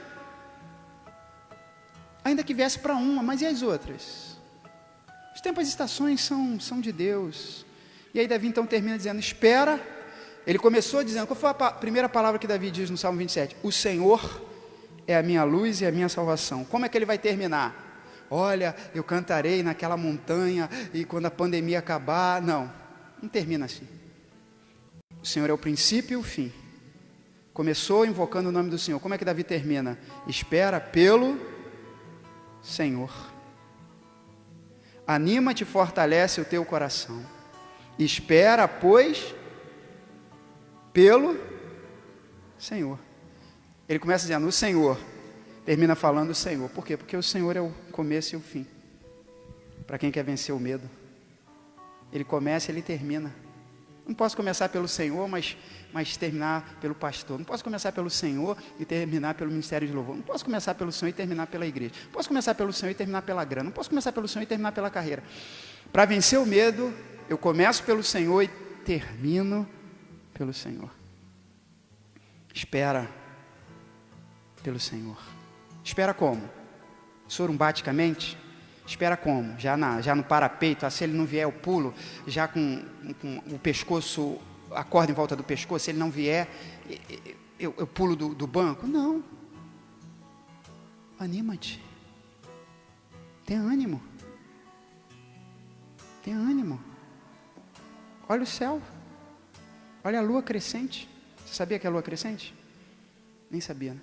Speaker 6: Ainda que viesse para uma, mas e as outras? Os tempos e estações são de Deus. E aí Davi então termina dizendo: espera. Ele começou dizendo, qual foi a primeira palavra que Davi diz no Salmo 27? O Senhor é a minha luz e a minha salvação. Como é que ele vai terminar? Olha, eu cantarei naquela montanha e quando a pandemia acabar. Não termina assim. O Senhor é o princípio e o fim. Começou invocando o nome do Senhor. Como é que Davi termina? Espera pelo Senhor. Anima-te e fortalece o teu coração. Espera, pois, pelo Senhor. Ele começa dizendo: o Senhor. Termina falando o Senhor. Por quê? Porque o Senhor é o começo e o fim. Para quem quer vencer o medo. Ele começa e ele termina. Não posso começar pelo Senhor, mas terminar pelo pastor. Não posso começar pelo Senhor e terminar pelo ministério de louvor. Não posso começar pelo Senhor e terminar pela igreja. Não posso começar pelo Senhor e terminar pela grana. Não posso começar pelo Senhor e terminar pela carreira. Para vencer o medo, Eu começo pelo Senhor e termino pelo Senhor. Espera pelo Senhor. Espera como? Sorumbaticamente? Espera como? Já no parapeito, se ele não vier eu pulo, já com o pescoço, a corda em volta do pescoço, se ele não vier, eu pulo do banco? Não. Anima-te. Tenha ânimo. Tenha ânimo. Olha o céu. Olha a lua crescente. Você sabia que é a lua crescente? Nem sabia, né?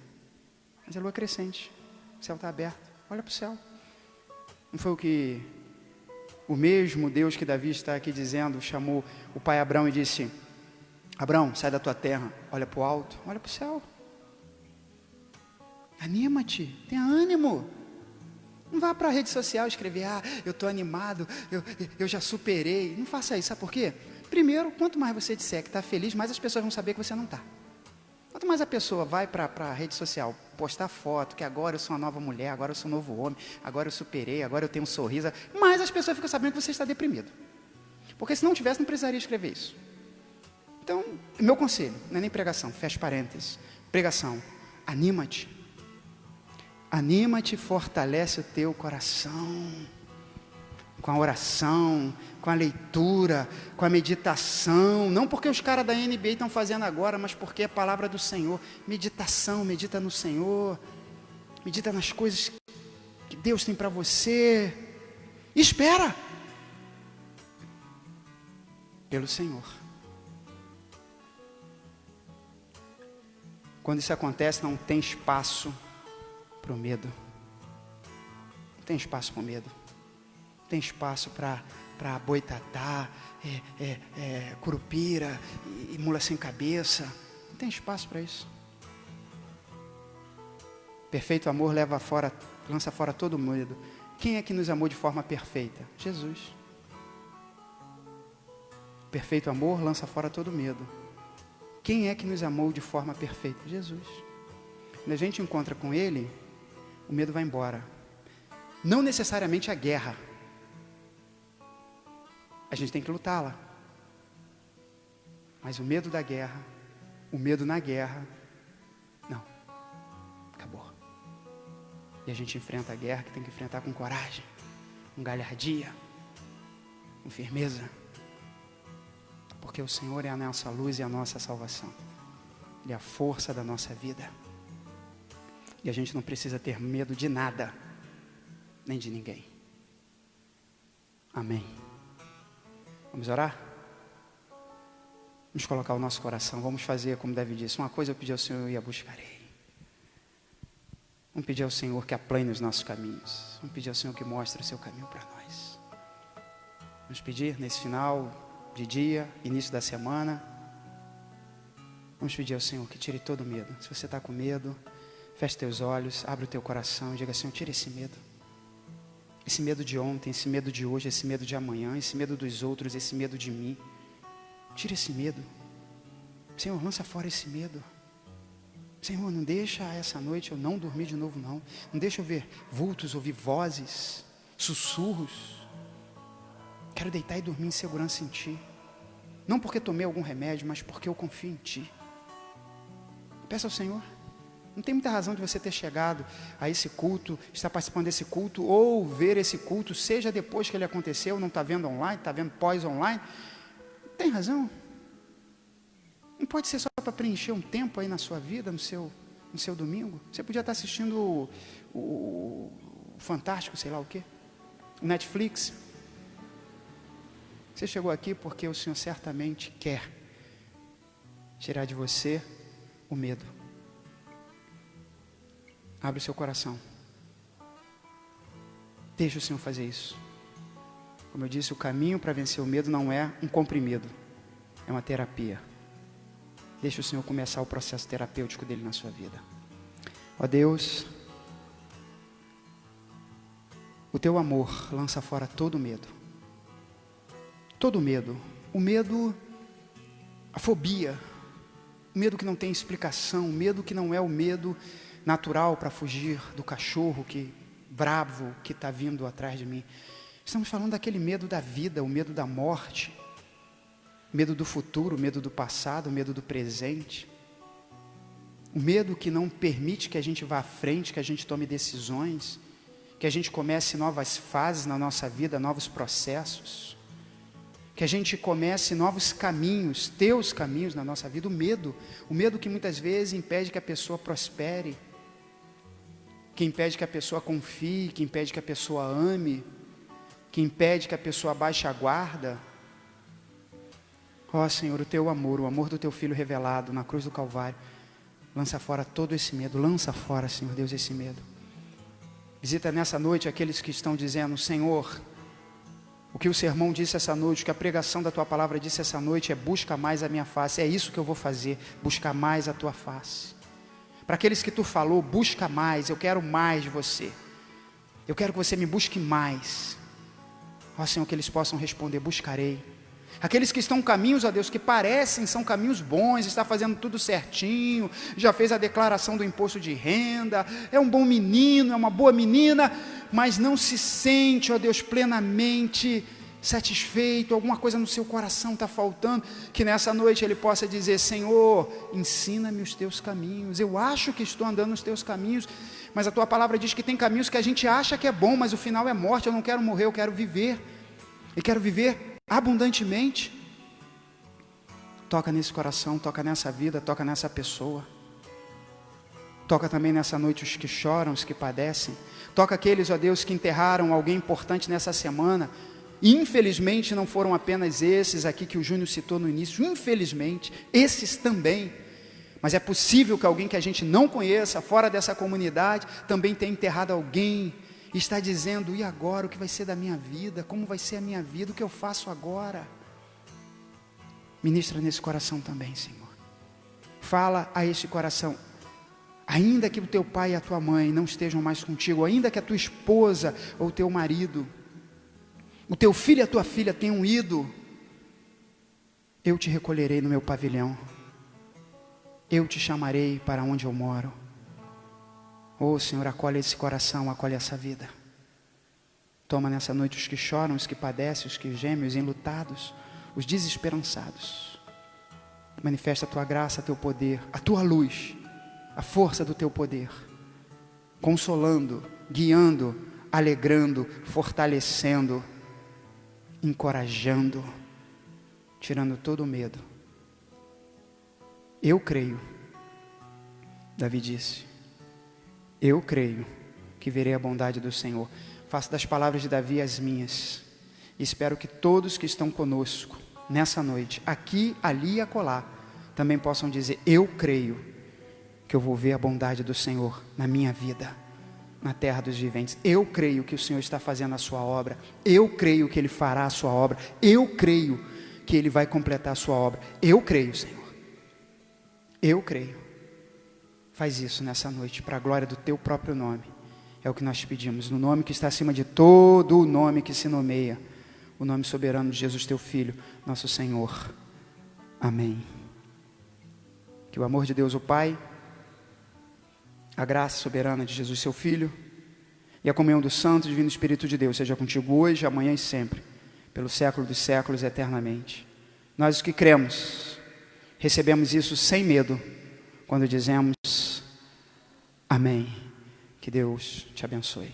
Speaker 6: Mas é a lua crescente. O céu está aberto. Olha para o céu. Não foi o que o mesmo Deus que Davi está aqui dizendo, chamou o pai Abrão e disse: Abrão, sai da tua terra, olha para o alto, olha para o céu. Anima-te, tenha ânimo. Não vá para a rede social escrever: eu estou animado, eu já superei. Não faça isso, sabe por quê? Primeiro, quanto mais você disser que está feliz, mais as pessoas vão saber que você não está. Quanto mais a pessoa vai para a rede social postar foto, que agora eu sou uma nova mulher, agora eu sou um novo homem, agora eu superei, agora eu tenho um sorriso, mais as pessoas ficam sabendo que você está deprimido. Porque se não tivesse, não precisaria escrever isso. Então, meu conselho, não é nem pregação, fecha parênteses. Pregação, anima-te. Anima-te, fortalece o teu coração. Com a oração, com a leitura, com a meditação. Não porque os caras da NBA estão fazendo agora, mas porque é a palavra do Senhor. Meditação, medita no Senhor. Medita nas coisas que Deus tem para você. Espera pelo Senhor. Quando isso acontece, não tem espaço para o medo. Não tem espaço para o medo. Não tem espaço para boitatá, curupira e mula sem cabeça. Não tem espaço para isso. Perfeito amor lança fora todo medo. Quem é que nos amou de forma perfeita? Jesus. Perfeito amor lança fora todo medo. Quem é que nos amou de forma perfeita? Jesus. Quando a gente encontra com Ele, o medo vai embora. Não necessariamente a guerra. A gente tem que lutá-la. Mas o medo da guerra, o medo na guerra, não. Acabou. E a gente enfrenta a guerra que tem que enfrentar com coragem, com galhardia, com firmeza. Porque o Senhor é a nossa luz e a nossa salvação. Ele é a força da nossa vida. E a gente não precisa ter medo de nada, nem de ninguém. Amém. Vamos orar? Vamos colocar o nosso coração. Vamos fazer como Davi disse: uma coisa eu pedi ao Senhor e a buscarei. Vamos pedir ao Senhor que aplane os nossos caminhos. Vamos pedir ao Senhor que mostre o seu caminho para nós. Vamos pedir nesse final de dia, início da semana. Vamos pedir ao Senhor que tire todo o medo. Se você está com medo, feche teus olhos, abre o teu coração e diga: Senhor, tira esse medo. Esse medo de ontem, esse medo de hoje, esse medo de amanhã, esse medo dos outros, esse medo de mim. Tira esse medo. Senhor, lança fora esse medo. Senhor, não deixa essa noite eu não dormir de novo, não. Não deixa eu ver vultos, ouvir vozes, sussurros. Quero deitar e dormir em segurança em Ti. Não porque tomei algum remédio, mas porque eu confio em Ti. Peça ao Senhor. Não tem muita razão de você ter chegado a esse culto, estar participando desse culto, ou ver esse culto, seja depois que ele aconteceu, não está vendo online, está vendo pós-online. Não tem razão. Não pode ser só para preencher um tempo aí na sua vida, no seu domingo. Você podia estar assistindo o Fantástico, sei lá o quê, o Netflix. Você chegou aqui porque o Senhor certamente quer tirar de você o medo. Abre o seu coração. Deixa o Senhor fazer isso. Como eu disse, o caminho para vencer o medo não é um comprimido, é uma terapia. Deixa o Senhor começar o processo terapêutico dele na sua vida. Ó Deus, o teu amor lança fora todo medo. Todo medo. O medo, a fobia, o medo que não tem explicação, o medo que não é o medo natural para fugir do cachorro bravo que está vindo atrás de mim. Estamos falando daquele medo da vida, o medo da morte, medo do futuro, o medo do passado, o medo do presente. O medo que não permite que a gente vá à frente, que a gente tome decisões, que a gente comece novas fases na nossa vida, novos processos, que a gente comece novos caminhos, teus caminhos na nossa vida. O medo que muitas vezes impede que a pessoa prospere, que impede que a pessoa confie, que impede que a pessoa ame, que impede que a pessoa baixe a guarda. Ó Senhor, o teu amor, o amor do teu Filho revelado na cruz do Calvário, lança fora todo esse medo, lança fora, Senhor Deus, esse medo. Visita nessa noite aqueles que estão dizendo: Senhor, o que o sermão disse essa noite, o que a pregação da tua palavra disse essa noite é: busca mais a minha face. É isso que eu vou fazer, buscar mais a tua face. Para aqueles que tu falou, busca mais, eu quero mais de você. Eu quero que você me busque mais. Ó Senhor, que eles possam responder: buscarei. Aqueles que estão caminhos, ó Deus, que parecem, são caminhos bons, está fazendo tudo certinho, já fez a declaração do imposto de renda, é um bom menino, é uma boa menina, mas não se sente, ó Deus, plenamente satisfeito, alguma coisa no seu coração está faltando, que nessa noite ele possa dizer: Senhor, ensina-me os teus caminhos. Eu acho que estou andando nos teus caminhos, mas a tua palavra diz que tem caminhos que a gente acha que é bom, mas o final é morte. Eu não quero morrer, eu quero viver, e quero viver abundantemente. Toca nesse coração, toca nessa vida, toca nessa pessoa. Toca também nessa noite os que choram, os que padecem. Toca aqueles, ó Deus, que enterraram alguém importante nessa semana. Infelizmente não foram apenas esses aqui que o Júnior citou no início, infelizmente, esses também. Mas é possível que alguém que a gente não conheça, fora dessa comunidade, também tenha enterrado alguém e está dizendo: e agora? O que vai ser da minha vida? Como vai ser a minha vida? O que eu faço agora? Ministra nesse coração também, Senhor. Fala a este coração: ainda que o teu pai e a tua mãe não estejam mais contigo, ainda que a tua esposa ou o teu marido, o teu filho e a tua filha tenham ido, eu te recolherei no meu pavilhão, eu te chamarei para onde eu moro. Oh Senhor, acolhe esse coração, acolhe essa vida. Toma nessa noite os que choram, os que padecem, os que gemem, os enlutados, os desesperançados. Manifesta a tua graça, teu poder, a tua luz, a força do teu poder, consolando, guiando, alegrando, fortalecendo, encorajando, tirando todo o medo. Eu creio, Davi disse, eu creio que verei a bondade do Senhor. Faço das palavras de Davi as minhas. E espero que todos que estão conosco nessa noite, aqui, ali e acolá, também possam dizer: eu creio que eu vou ver a bondade do Senhor na minha vida, na terra dos viventes. Eu creio que o Senhor está fazendo a sua obra. Eu creio que Ele fará a sua obra. Eu creio que Ele vai completar a sua obra. Eu creio, Senhor. Eu creio. Faz isso nessa noite, para a glória do teu próprio nome. É o que nós pedimos, no nome que está acima de todo o nome que se nomeia, o nome soberano de Jesus, teu Filho, nosso Senhor. Amém. Que o amor de Deus, o Pai, a graça soberana de Jesus, seu Filho, e a comunhão do Santo e Divino Espírito de Deus seja contigo hoje, amanhã e sempre, pelo século dos séculos, eternamente. Nós, os que cremos, recebemos isso sem medo, quando dizemos amém. Que Deus te abençoe.